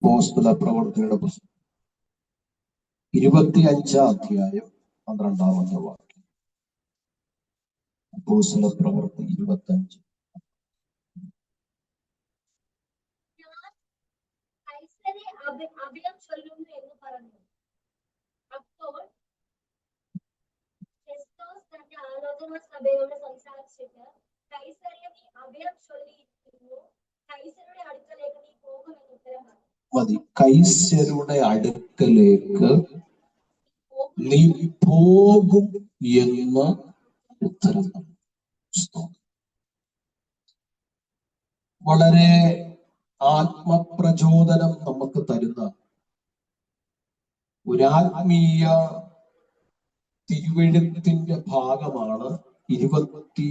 അപ്പോസ്തല പ്രവർത്തിയുടെ പുസ്തകം 25-ാം അധ്യായം 12-ാമത്തെ വാക്യം. അപ്പോസ്തല പ്രവർത്തി 25. സഭയോട് സംസാരിച്ചിട്ട് മതി, കൈസരുടെ അടുക്കലേക്ക് നീ പോകും എന്ന് ഉത്തരം. വളരെ ആത്മപ്രചോദനം നമുക്ക് തരുന്ന ഒരാത്മീയ തിരുവെഴുത്തിന്റെ ഭാഗമാണ് 25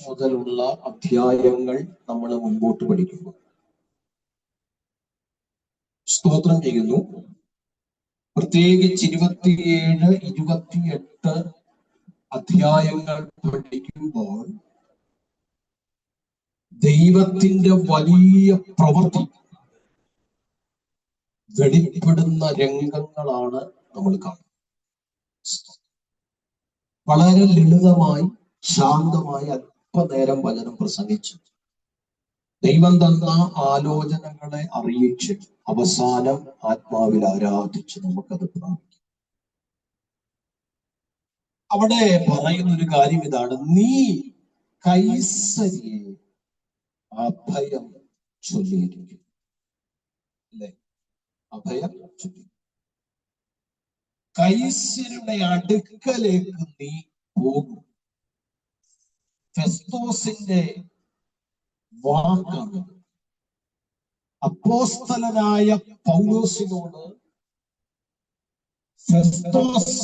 മുതലുള്ള അധ്യായങ്ങൾ നമ്മൾ മുമ്പോട്ട് പഠിക്കുന്നു. സ്തോത്രം ചെയ്യുന്നു. പ്രത്യേകിച്ച് 27, 28 അധ്യായങ്ങൾ പഠിക്കുമ്പോൾ ദൈവത്തിന്റെ വലിയ പ്രവൃത്തി വെളിപ്പെടുന്ന രംഗങ്ങളാണ് നമ്മൾ കാണുന്നത്. വളരെ ലളിതമായി ശാന്തമായി അല്പനേരം വചനം പ്രസംഗിച്ചു ദൈവം തന്ന ആലോചനകളെ അറിയിച്ച് അവസാനം ആത്മാവിൽ ആരാധിച്ച് നമുക്കത് പ്രാപിക്കും. അവിടെ പറയുന്നൊരു കാര്യം ഇതാണ്: നീ കൈസരിയെ അഭയം ചൊല്ലിയിരിക്കും. അല്ലെ? അഭയം ചൊല്ലി. കൈസരുടെ അടുക്കലേക്ക് നീ പോകും. ഫെസ്തോസിന്റെ വാക്കാണ്. അപ്പോസ്തലനായ പൗലോസിനോട് ഫെസ്തോസ്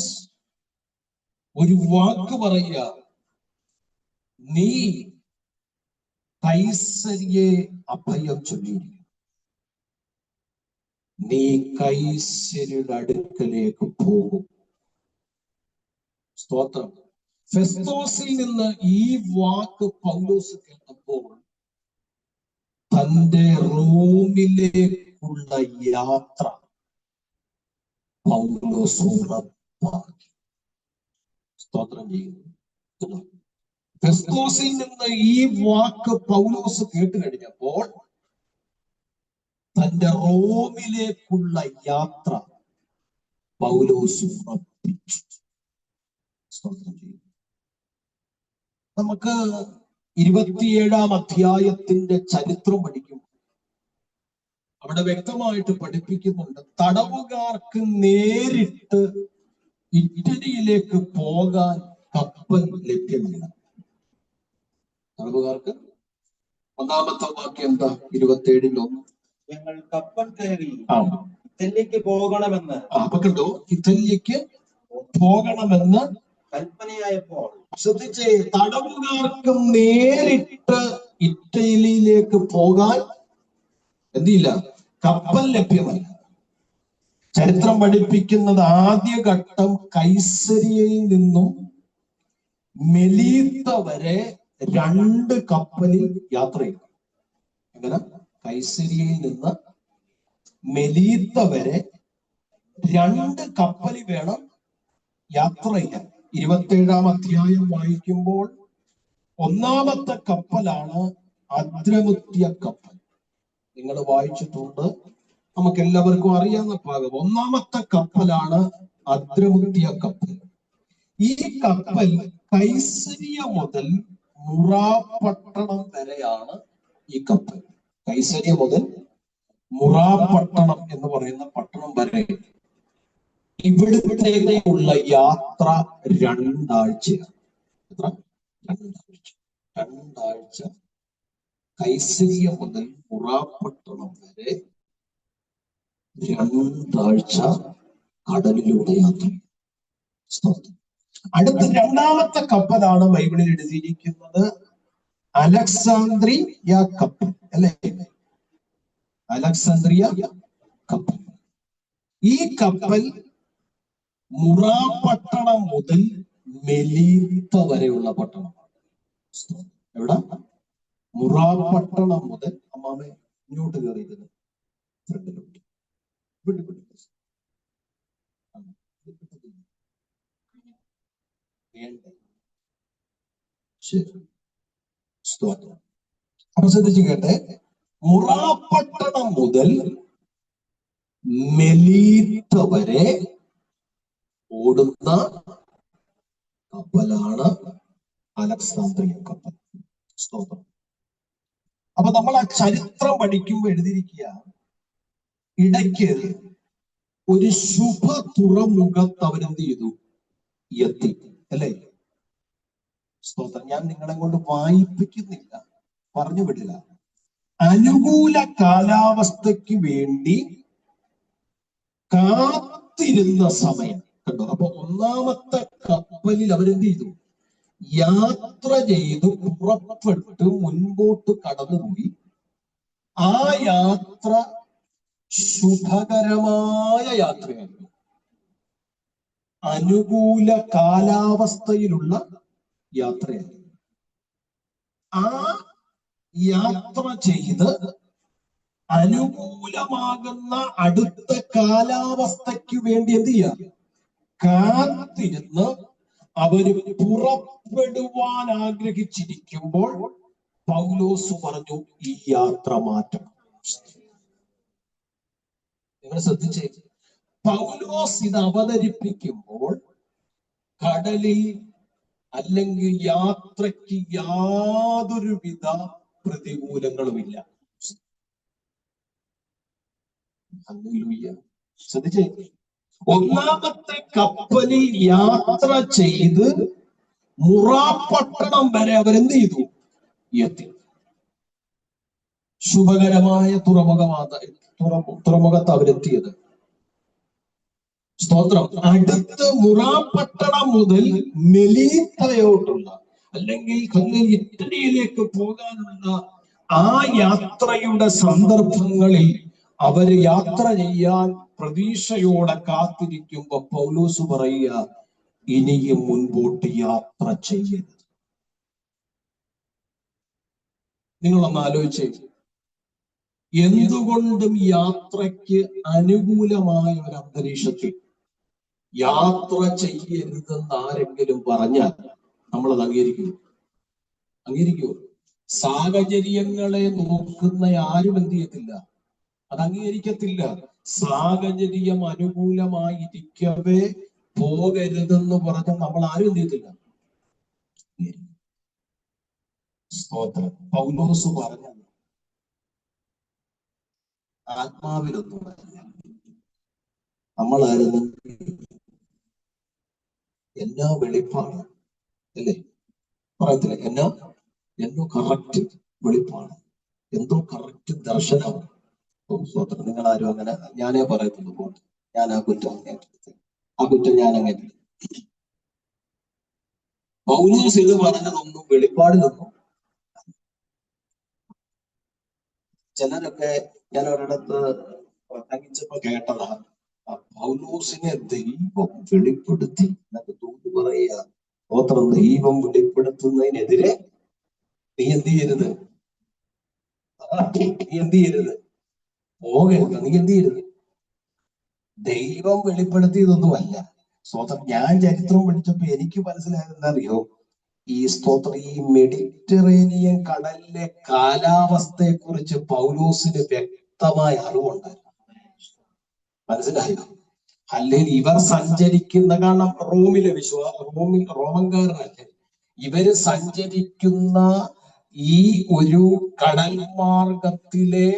ഒരു വാക്ക് പറയുക: നീ കൈസരിയെ അഭയം ചൊല്ലിയിരിക്കും. നീ കൈസരുടെ അടുക്കലേക്ക് പോകും. സ്തോത്രം. ഫെസ്തോസിൽ നിന്ന് ഈ വാക്ക് പൗലോസ് കേട്ടപ്പോൾ തന്റെ റോമിലേക്കുള്ള യാത്ര പൗലോസ് ഉറപ്പാക്കി. സ്തോത്രം ചെയ്യുന്നു. ഫെസ്തോസിൽ നിന്ന് ഈ വാക്ക് പൗലോസ് കേട്ട് കഴിഞ്ഞപ്പോൾ തന്റെ റോമിലേക്കുള്ള യാത്ര പൗലോസ് ഉറപ്പിച്ചു. സ്തോത്രം ചെയ്യുന്നു. നമുക്ക് 27-ാം അധ്യായത്തിന്റെ ചരിത്രം പഠിക്കും. അവിടെ വ്യക്തമായിട്ട് പഠിപ്പിക്കുന്നുണ്ട്, തടവുകാർക്ക് നേരിട്ട് ഇറ്റലിയിലേക്ക് പോകാൻ കപ്പൽ ലഭ്യമല്ല. തടവുകാർക്ക് ഒന്നാമത്തെ വാക്യം എന്താ? 27-1. ഞങ്ങൾ കപ്പൽ കയറി ഇറ്റലിക്ക് പോകണമെന്ന് കണ്ടോ? ഇറ്റലിക്ക് പോകണമെന്ന് കൽപ്പനയായപ്പോൾ ശ്രദ്ധിച്ചേ, തടവുകാർക്ക് നേരിട്ട് ഇറ്റലിയിലേക്ക് പോകാൻ എന്തില്ല? കപ്പൽ ലഭ്യമല്ല. ചരിത്രം പഠിപ്പിക്കുന്നത് ആദ്യഘട്ടം കൈസരിയയിൽ നിന്നും മെലീത്ത വരെ 2 കപ്പലിൽ യാത്ര ചെയ്യും. എങ്ങനെ? കൈസരിയയിൽ നിന്ന് മെലീത്ത വരെ 2 കപ്പലിൽ വേണം യാത്ര ചെയ്യാൻ. 27-ാം അധ്യായം വായിക്കുമ്പോൾ ഒന്നാമത്തെ കപ്പലാണ് അദ്രമുത്യ കപ്പൽ. നിങ്ങൾ വായിച്ചിട്ടുണ്ട്, നമുക്ക് എല്ലാവർക്കും അറിയാവുന്ന ഭാഗം. ഒന്നാമത്തെ കപ്പലാണ് അദ്രമുത്യ കപ്പൽ. ഈ കപ്പൽ കൈസരിയ മുതൽ മുറാപ്പട്ടണം വരെയാണ് ഈ കപ്പൽ. കൈസരിയ മുതൽ മുറാപ്പട്ടണം എന്ന് പറയുന്ന പട്ടണം വരെ ഇവിടത്തേക്കുള്ള യാത്ര 2 ആഴ്ചയാണ്. എത്ര? 2 ആഴ്ച. കൈസരിയ മുതൽ മുറാപ്പട്ടണം വരെ 2 ആഴ്ച കടലിലൂടെ യാത്ര. അടുത്ത 2-ാമത്തെ കപ്പലാണ് ബൈബിളിൽ എഴുതിയിരിക്കുന്നത് അലക്സാന്ദ്രിയ കപ്പൽ. അല്ലെ? അലക്സാന്ദ്രിയ കപ്പൽ. ഈ കപ്പൽ മുറാപ്പട്ടണം മുതൽ മെലീത്ത വരെയുള്ള പട്ടണമാണ്. എവിടെ? മുറാപ്പട്ടണം മുതൽ ഇങ്ങോട്ട് കയറിയിരുന്നു ഫ്രണ്ടിലോട്ട് വിട്ടു ശരി. സ്തോത്രം. അപ്പൊ ശ്രദ്ധിച്ചു കേട്ടെ, മുറാപ്പട്ടണം മുതൽ മെലീത്ത വരെ ഓടുന്ന കപ്പലാണ് അലക്സാന്ദ്രിയ കപ്പൽ. സ്തോത്രം. അപ്പൊ നമ്മൾ ആ ചരിത്രം പഠിക്കുമ്പോൾ എഴുതിയിരിക്കുക, ഇടയ്ക്ക് ഒരു ശുഭ തുറമുഖത്ത് അവരെന്ത് ചെയ്തു? എത്തി. അല്ലേ? സ്തോത്രം. ഞാൻ നിങ്ങളെ കൊണ്ട് വായിപ്പിക്കുന്നില്ല, പറഞ്ഞു വിടില്ല. അനുകൂല കാലാവസ്ഥയ്ക്ക് വേണ്ടി കാത്തിരുന്ന സമയം കണ്ടോ. അപ്പൊ ഒന്നാമത്തെ കപ്പലിൽ അവരെന്ത് ചെയ്തു? യാത്ര ചെയ്ത് പുറപ്പെട്ട് മുൻപോട്ട് കടന്നുപോയി. ആ യാത്ര ശുഭകരമായ യാത്രയായിരുന്നു. അനുകൂല കാലാവസ്ഥയിലുള്ള യാത്രയായിരുന്നു. ആ യാത്ര ചെയ്ത് അനുകൂലമാകുന്ന അടുത്ത കാലാവസ്ഥയ്ക്ക് വേണ്ടി എന്ത് ചെയ്യാം? കാത്തിരുന്ന് അവര് പുറപ്പെടുവാൻ ആഗ്രഹിച്ചിരിക്കുമ്പോൾ പൗലോസ് പറഞ്ഞു, ഈ യാത്ര മാറ്റണം. നിങ്ങൾ ശ്രദ്ധിച്ചേ, പൗലോസ് ഇത് അവതരിപ്പിക്കുമ്പോൾ കടലിൽ അല്ലെങ്കിൽ യാത്രയ്ക്ക് യാതൊരുവിധ പ്രതികൂലങ്ങളുമില്ല. ശ്രദ്ധിച്ചേ, ഒന്നാമത്തെ കപ്പലിൽ യാത്ര ചെയ്ത് മുറാപ്പട്ടണം വരെ അവരെന്ത് ചെയ്തു? എത്തി. ശുഭകരമായ തുറമുഖത്ത് അവരെത്തിയത്. സ്തോത്രം. അടുത്ത് മുറാപ്പട്ടണം മുതൽ മെലീത്തയോട്ടുള്ള അല്ലെങ്കിൽ ഇറ്റലിയിലേക്ക് പോകാനുള്ള ആ യാത്രയുടെ സന്ദർഭങ്ങളിൽ അവര് യാത്ര ചെയ്യാൻ പ്രതീക്ഷയോടെ കാത്തിരിക്കുമ്പോ പൗലോസ് പറയുക, ഇനിയും മുൻപോട്ട് യാത്ര ചെയ്യരുത്. നിങ്ങളൊന്ന് ആലോചിച്ചേ, എന്തുകൊണ്ടും യാത്രയ്ക്ക് അനുകൂലമായ ഒരു അന്തരീക്ഷത്തിൽ യാത്ര ചെയ്യരുതെന്ന് ആരെങ്കിലും പറഞ്ഞാൽ നമ്മളത് അംഗീകരിക്കുമോ? സാഹചര്യങ്ങളെ നോക്കുന്ന ആരും എന്ത് ചെയ്യത്തില്ല, അത് അംഗീകരിക്കത്തില്ല. സാഹചര്യം അനുകൂലമായിരിക്കവേ പോകരുതെന്ന് പറഞ്ഞാൽ നമ്മൾ ആരും എന്ത് ചെയ്യത്തില്ല. സ്തോത്രം. പൗലോസ് പറഞ്ഞത് ആത്മാവിലൊന്നുമല്ല, നമ്മളായിരുന്നു എന്നാ വെളിപ്പാണ്, അല്ലേ? പറയത്തില്ല, എന്നോ കറക്റ്റ് വെളിപ്പാണ്, എന്തോ കറക്റ്റ് ദർശനമാണ്. സ്തോത്രം. നിങ്ങളാരും അങ്ങനെ, ഞാനേ പറയത്തുള്ളൂ, ഞാൻ ആ കുറ്റം ഞാൻ അങ്ങനെ. പൗലോസ് ഇത് പറഞ്ഞതൊന്നും വെളിപ്പാടിലൊന്നും. ചിലരൊക്കെ ഞാൻ ഒരിടത്ത് പ്രസംഗിച്ചപ്പോ കേട്ടതാ, പൗലോസിനെ ദൈവം വെളിപ്പെടുത്തി എന്നൊക്കെ തോന്നി പറയുക. സ്തോത്രം. ദൈവം വെളിപ്പെടുത്തുന്നതിനെതിരെ നീ എന്ത് ചെയ്യരുത്? പോകരുത്. നീ എന്ത് ചെയ്യരുത്? ദൈവം വെളിപ്പെടുത്തിയതൊന്നുമല്ല. സ്തോത്രം. ഞാൻ ചരിത്രം പഠിച്ചപ്പോ എനിക്ക് മനസ്സിലായത് എന്താ അറിയോ? ഈ സ്തോത്രം, ഈ മെഡിറ്ററേനിയൻ കടലിലെ കാലാവസ്ഥയെ കുറിച്ച് പൗലോസിന് വ്യക്തമായ അറിവുണ്ടായിരുന്നു. മനസ്സിലായോ? അല്ലെങ്കിൽ ഇവർ സഞ്ചരിക്കുന്ന, കാരണം റോമൻകാരനല്ലേ, ഇവര് സഞ്ചരിക്കുന്ന ഈ ഒരു കടൽ മാർഗത്തിലെ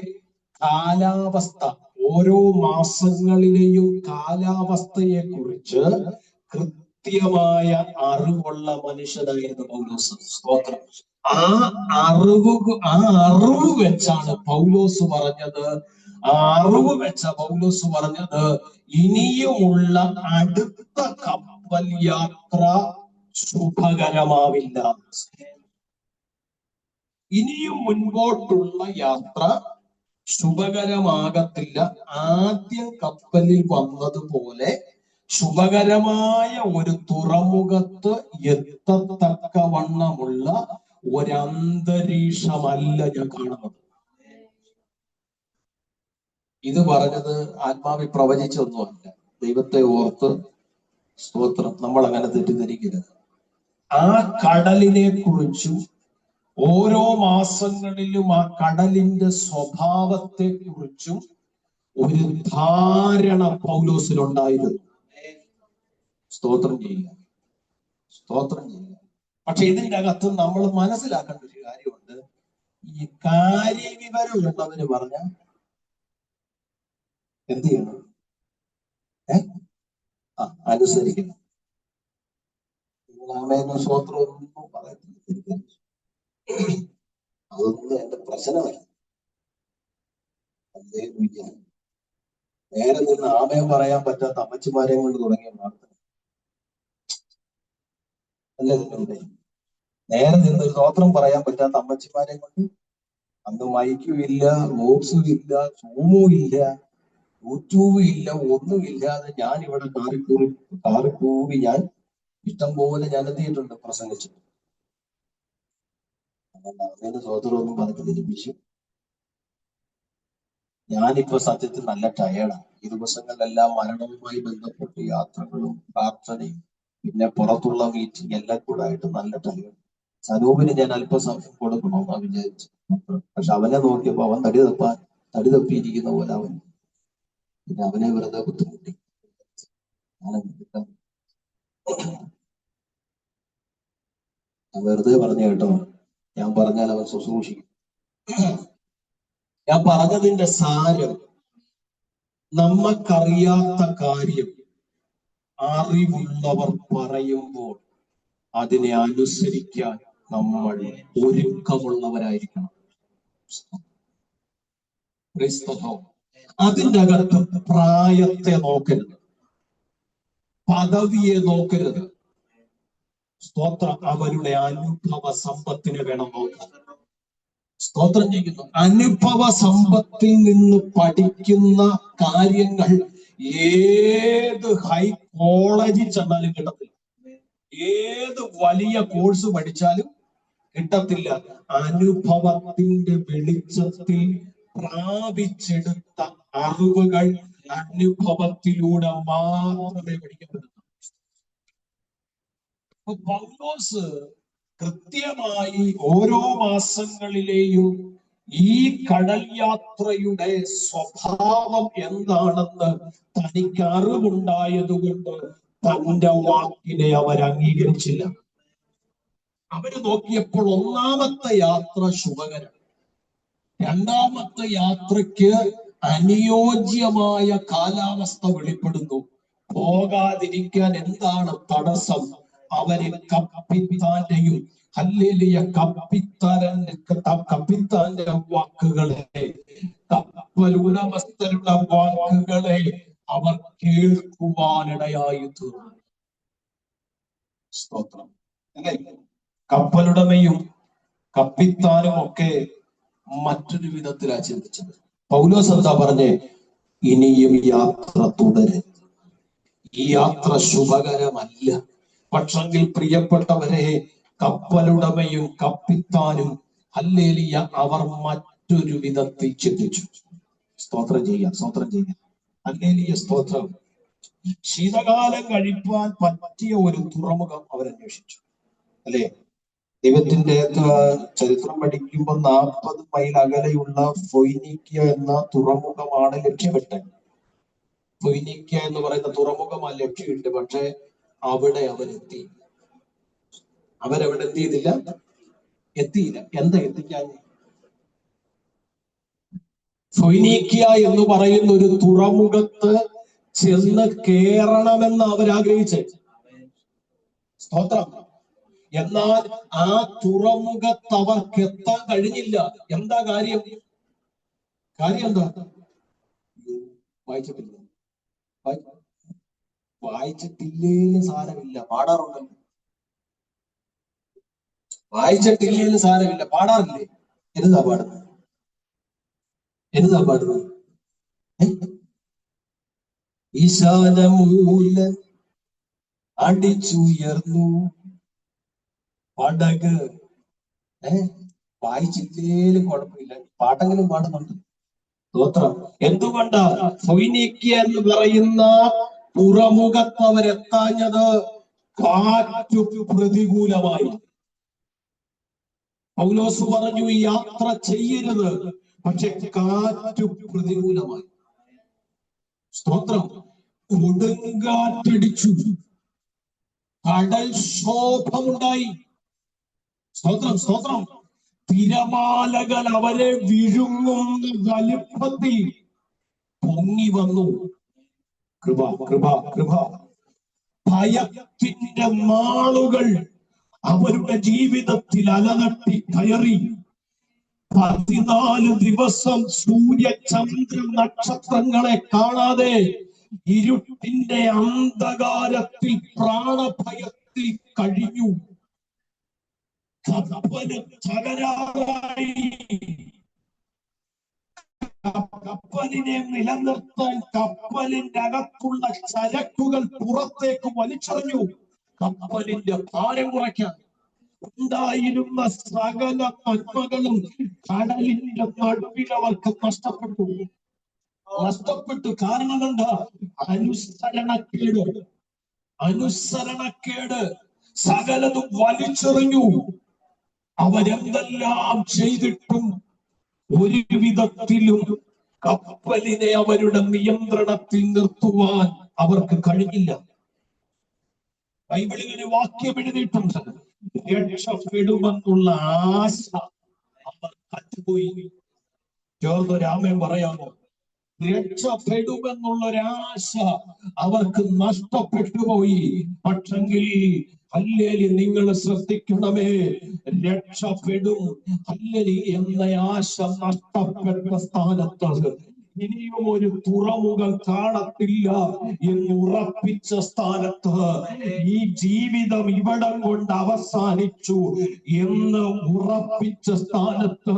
കാലാവസ്ഥ, ഓരോ മാസങ്ങളിലെയും കാലാവസ്ഥയെ കുറിച്ച് കൃത്യമായ അറിവുള്ള മനുഷ്യനായിരുന്നു പൗലോസ്. സ്തോത്രം. ആ അറിവ് വെച്ചാണ് പൗലോസ് പറഞ്ഞത്, ഇനിയുമുള്ള അടുത്ത കപ്പൽ യാത്ര ശുഭകരമാവില്ല. ഇനിയും മുൻപോട്ടുള്ള യാത്ര ശുഭകരമാകത്തില്ല. ആദ്യം കപ്പലിൽ വന്നതുപോലെ ശുഭകരമായ ഒരു തുറമുഖത്ത് എത്തത്തക്കവണ്ണമുള്ള ഒരന്തരീക്ഷമല്ല ഞാൻ കാണുന്നത്. ഇത് പറഞ്ഞത് ആത്മാവി പ്രവചിച്ചൊന്നുമല്ല. ദൈവത്തെ ഓർത്ത് സ്തോത്രം, നമ്മൾ അങ്ങനെ തെറ്റിദ്ധരിക്കരുത്. ആ കടലിനെ കുറിച്ചും ഓരോ മാസങ്ങളിലും ആ കടലിന്റെ സ്വഭാവത്തെ കുറിച്ചും ഒരു ധാരണ പൗലോസിനുണ്ടായിരുന്നു. സ്തോത്രം ചെയ്യുക, സ്തോത്രം ചെയ്യുക. പക്ഷെ ഇതിന്റെ അകത്ത് നമ്മൾ മനസ്സിലാക്കേണ്ട ഒരു കാര്യമുണ്ട്. ഈ കാര്യവിവരമുള്ളവര് പറഞ്ഞ എന്ത് ചെയ്യണം? അനുസരിക്കണം. ആമേനും സ്തോത്രം ഒന്നും പറയത്തില്ല, അതൊന്നും എന്റെ പ്രശ്നമല്ല. നേരെ നിന്ന് ആമയം പറയാൻ പറ്റാത്ത അമ്മച്ചിമാരെയും കൊണ്ട് തുടങ്ങിയ പ്രാർത്ഥന അല്ലേ ഇതിനുണ്ട്? നേരെ നിന്ന് ഒരു സ്തോത്രം പറയാൻ പറ്റാത്ത അമ്മച്ചിമാരെയും കൊണ്ട്, അന്ന് മൈക്കും ഇല്ല, ബോക്സും ഇല്ല, സൂമും ഇല്ല, യൂട്യൂബും ഇല്ല, ഒന്നുമില്ലാതെ ഞാൻ ഇവിടെ കാറിക്കൂവി ഞാൻ ഇഷ്ടം പോലെ ഞാൻ എത്തിയിട്ടുണ്ട് പ്രസംഗിച്ചു. അതുകൊണ്ട് അതിന് സ്തോത്രം ഒന്നും പറഞ്ഞ് ലഭിച്ചു. ഞാനിപ്പോ സത്യത്തിൽ നല്ല ടയേർഡാണ്. ഈ ദിവസങ്ങളിലെല്ലാം മരണവുമായി ബന്ധപ്പെട്ട് യാത്രകളും പ്രാർത്ഥനയും പിന്നെ പുറത്തുള്ള മീറ്റിംഗ് എല്ലാം കൂടെ ആയിട്ട് നല്ല ടയേർഡ്. സനൂപിന് ഞാൻ അല്പസമയം കൊടുക്കണമെന്നാ വിചാരിച്ചു. പക്ഷെ അവനെ നോക്കിയപ്പോ അവൻ തടി തപ്പിയിരിക്കുന്ന പോലെ അവൻ, പിന്നെ അവനെ വെറുതെ ബുദ്ധിമുട്ടി. വെറുതെ പറഞ്ഞു കേട്ടോ, ഞാൻ പറഞ്ഞാൽ അവൻ ശുശ്രൂഷിക്കും. ഞാൻ പറഞ്ഞതിന്റെ സാരം, നമുക്കറിയാത്ത കാര്യം അറിവുള്ളവർ പറയുമ്പോൾ അതിനെ അനുസരിക്കാൻ നമ്മൾ ഒരുക്കമുള്ളവരായിരിക്കണം. അതിൻ്റെ അകത്ത് പ്രായത്തെ നോക്കരുത്, പദവിയെ നോക്കരുത്. സ്തോത്രം, അവരുടെ അനുഭവ സമ്പത്തിനെ വേണം നോക്കാൻ. സ്തോത്രം ചെയ്യുന്നു. അനുഭവ സമ്പത്തിൽ നിന്ന് പഠിക്കുന്ന കാര്യങ്ങൾ ഏത് ഹൈ കോളേജിൽ ചെന്നാലും കിട്ടത്തില്ല, ഏത് വലിയ കോഴ്സ് പഠിച്ചാലും കിട്ടത്തില്ല. അനുഭവത്തിന്റെ വെളിച്ചത്തിൽ പ്രാപിച്ചെടുത്ത അറിവുകൾ അനുഭവത്തിലൂടെ മാത്രമേ പഠിക്കാൻ പറ്റൂ. പൗലോസ് കൃത്യമായി ഓരോ മാസങ്ങളിലെയും ഈ കടൽ യാത്രയുടെ സ്വഭാവം എന്താണെന്ന് തനിക്ക് അറിവുണ്ടായതുകൊണ്ട് തന്റെ വാക്കിനെ അവർ അംഗീകരിച്ചില്ല. അവര് നോക്കിയപ്പോൾ ഒന്നാമത്തെ യാത്ര ശുഭകരം, രണ്ടാമത്തെ യാത്രയ്ക്ക് അനുയോജ്യമായ കാലാവസ്ഥ വെളിപ്പെടുന്നു. പോകാതിരിക്കാൻ എന്താണ് തടസ്സം? അവര് കപ്പിത്താന്റെയും ഹല്ലേലൂയ കപ്പിത്താന്റെ വാക്കുകളെ, കപ്പലുടമസ്ഥരുടെ വാക്കുകളെ അവർ കേൾക്കുവാനിടയായി തീർന്നു. സ്തോത്രം. അല്ലേ? കപ്പലുടമയും കപ്പിത്താനും ഒക്കെ മറ്റൊരു വിധത്തിലാ ചിന്തിച്ചത്. പൗലോസ് എന്താ പറഞ്ഞേ? ഇനിയും യാത്ര തുടരും, ഈ യാത്ര ശുഭകരമല്ല. പക്ഷെങ്കിൽ പ്രിയപ്പെട്ടവരെ, കപ്പലുടമയും കപ്പിത്താനും ഹല്ലേലൂയ അവർ മറ്റൊരു വിധത്തിൽ ചിന്തിച്ചു. സ്തോത്രം ചെയ്യാം, സ്തോത്രം ചെയ്യാം, ഹല്ലേലൂയ, സ്തോത്രം. ശീതകാലം കഴിപ്പാൻ പറ്റിയ ഒരു തുറമുഖം അവരന്വേഷിച്ചു. അല്ലേ? ദൈവത്തിന്റെ ചരിത്രം പഠിക്കുമ്പോൾ 40 മൈൽ അകലെയുള്ള ഫൊയ്നീക്യ എന്ന തുറമുഖമാണ് ലക്ഷ്യമിട്ടത്. ഫൊയ്നീക്യ എന്ന് പറയുന്ന തുറമുഖമാണ് ലക്ഷ്യമിട്ട്. പക്ഷെ അവിടെ അവരെത്തി. അവരെവിടെ എത്തിയില്ല. എന്താ എത്തിക്കാൻ? ഫൊയ്നീക്യ എന്ന് പറയുന്ന ഒരു തുറമുഖത്ത് ചെന്ന് കേറണമെന്ന് അവരാഗ്രഹിച്ചത്. സ്തോത്രം. എന്നാൽ ആ തുറമുഖത്ത് അവർക്ക് എത്താൻ കഴിഞ്ഞില്ല. എന്താ കാര്യം? എന്താ? വായിച്ചിട്ടില്ലേലും സാരമില്ല, പാടാറുണ്ടല്ലോ. വായിച്ചിട്ടില്ലേലും സാരമില്ല, പാടാറില്ലേ? എന്താ പാടുന്നത്? ഈശാനമൂല അടിച്ചുയർന്നു പടക്. വായിച്ചില്ലേലും കുഴപ്പമില്ല, പാട്ടെങ്കിലും പാടുന്നുണ്ട്. സ്തോത്രം. എന്തുകൊണ്ട് ഫൊയ്നീക്യ എന്ന് പറയുന്ന തുറമുഖത്ത് അവരെത്താഞ്ഞത്? കാറ്റു പ്രതികൂലമായി. പൗലോസ് പറഞ്ഞു യാത്ര ചെയ്യരുത്, പക്ഷെ കാറ്റു പ്രതികൂലമായി. സ്തോത്രം. കൊടുങ്കാറ്റടിച്ചു, കടൽക്ഷോഭമുണ്ടായി. സ്തോത്രം സ്തോത്രം. തിരമാലകൾ അവരെ വിഴുങ്ങുന്ന വലിപ്പത്തിൽ പൊങ്ങി വന്നു. കൃപ കൃപ കൃപ. ഭയത്തിന്റെ നാളുകൾ അവരുടെ ജീവിതത്തിൽ അലതട്ടി കയറി. 14 ദിവസം സൂര്യ ചന്ദ്ര നക്ഷത്രങ്ങളെ കാണാതെ ഇരുട്ടിന്റെ അന്ധകാരത്തിൽ പ്രാണഭയത്തിൽ കഴിഞ്ഞു. കപ്പല് തകരാറായി. കപ്പലിനെ നിലനിർത്താൻ കപ്പലിന്റെ അകത്തുള്ള ചരക്കുകൾ പുറത്തേക്ക് വലിച്ചെറിഞ്ഞു. കപ്പലിന്റെ ഭാരം കുറയ്ക്കാൻ ഉണ്ടായിരുന്ന സകല നന്മകളും കടലിന്റെ നടുവിൽ അവർക്ക് നഷ്ടപ്പെട്ടു. കാരണം എന്താ? അനുസരണക്കേട് സകലതും വലിച്ചെറിഞ്ഞു. അവരെന്തെല്ലാം ചെയ്തിട്ടും ഒരു വിധത്തിലും കപ്പലിനെ അവരുടെ നിയന്ത്രണത്തിൽ നിർത്തുവാൻ അവർക്ക് കഴിഞ്ഞില്ല. ബൈബിളിൽ ഒരു വാക്യം എഴുതിയിട്ടുണ്ട്, രക്ഷപ്പെടുമെന്നുള്ള ആശ അവർ കറ്റുപോയി. ചേർന്നൊരാമേൻ പറയാമോ? രക്ഷപ്പെടുമെന്നുള്ളൊരാശ അവർക്ക് നഷ്ടപ്പെട്ടു പോയി. പക്ഷെങ്കിൽ ഹല്ലേലൂയ, നിങ്ങൾ ശ്രദ്ധിക്കണമേ, രക്ഷപ്പെടും ഹല്ലേലൂയ എന്ന ആശ നഷ്ടപ്പെട്ട സ്ഥാനത്ത് ഇനിയും ഒരു തുറമുഖം കാണത്തില്ല എന്ന് ഉറപ്പിച്ച സ്ഥാനത്ത് ഈ ജീവിതം ഇവിടം കൊണ്ട് അവസാനിച്ചു എന്ന് ഉറപ്പിച്ച സ്ഥാനത്ത്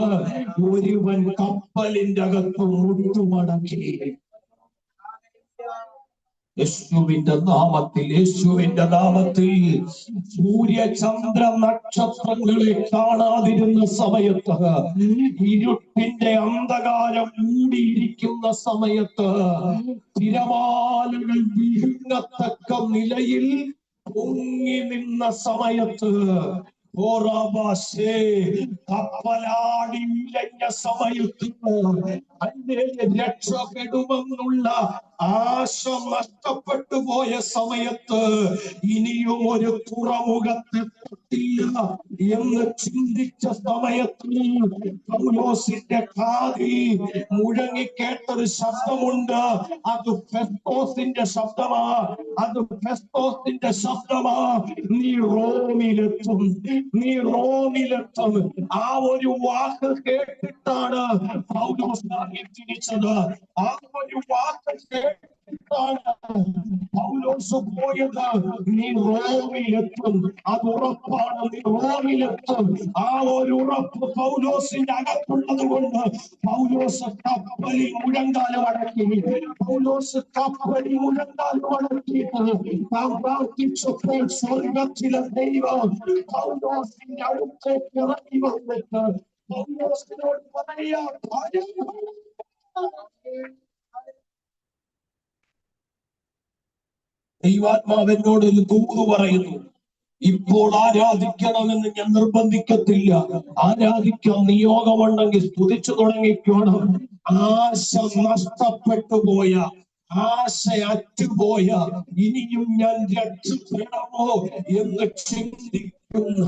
ഒരുവൻ കപ്പലിന്റെ അകത്ത് മുട്ടുമടക്കി. യേശുവിന്റെ നാമത്തിൽ സൂര്യചന്ദ്ര നക്ഷത്രങ്ങളെ കാണാതിരുന്ന സമയത്ത്, ഇരുട്ടിന്റെ അന്ധകാരം മൂടിയിരിക്കുന്ന സമയത്ത്, തിരമാലകൾ വീഴത്തക്ക നിലയിൽ പൊങ്ങി നിന്ന സമയത്ത്, കപ്പലാടി ഉലഞ്ഞ സമയത്ത്, രക്ഷപ്പെടുമെന്നുള്ള ആശ നഷ്ടപ്പെട്ടു പോയ സമയത്ത്, ഇനിയും ഒരു തുറമുഖത്തെത്തില്ല എന്ന് ചിന്തിച്ച സമയത്ത് പൗലോസിന്റെ കാതിൽ മുഴങ്ങിക്കേട്ടൊരു ശബ്ദമുണ്ട്. അത് ഫെസ്തോസിന്റെ ശബ്ദമാ. നീ റോമിലെത്തും. ആ ഒരു വാക്ക് കേട്ടിട്ടാണ് പൗലോസ് തിരിച്ചത്. ആ ഒരു വാക്ക് കേട്ടിട്ടാണ് പൗലോസ് പോയത്. നീ റോമിലെത്തും, അത് ഉറപ്പാണ്. നീ റോമിലെത്തും. ആ ഒരു ഉറപ്പ് പൗലോസിന്റെ അകത്തുള്ളത് കൊണ്ട് പൗലോസ് കപ്പലിൽ മുഴങ്കാലം അടക്കി. താൻ പ്രാർത്ഥിച്ചപ്പോൾ സ്വർഗത്തിലെ ദൈവം പൗലോസിന്റെ അടുത്തേക്ക് ഇറങ്ങി വന്നിട്ട് പൗലോസിനോട് പറയാ, ദൈവാത്മാവിനോട് ഒരു ദൂത് പറയുന്നു. ഇപ്പോൾ ആരാധിക്കണമെന്ന് ഞാൻ നിർബന്ധിക്കത്തില്ല. ആരാധിക്കാൻ നിയോഗമുണ്ടെങ്കിൽ സ്തുതിച്ചു തുടങ്ങിക്കോണം. ആശ നഷ്ടപ്പെട്ടു പോയ, ആശ അറ്റുപോയ, ഇനിയും ഞാൻ രക്ഷപ്പെടണമോ എന്ന് ചിന്തിക്കുന്ന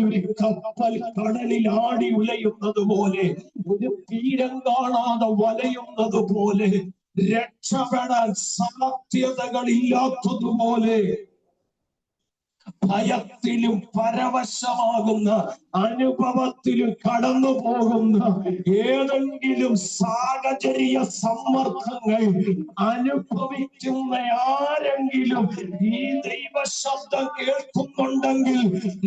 ഒരു കപ്പൽ കടലിൽ ആടി ഉലയുന്നത് പോലെ, ഒരു തീരം കാണാതെ വലയുന്നത് പോലെ, രക്ഷപ്പെടാൻ സാധ്യതകളില്ലാത്തതുപോലെ ഭയത്തിലും പരവശമാകുന്ന, അനുഭവത്തിലും കടന്നു പോകുന്ന ഏതെങ്കിലും സാഹചര്യ സമ്മർദ്ദങ്ങൾ അനുഭവിക്കുന്ന ആരെങ്കിലും ഈ ദൈവശബ്ദം കേൾക്കുന്നുണ്ടെങ്കിൽ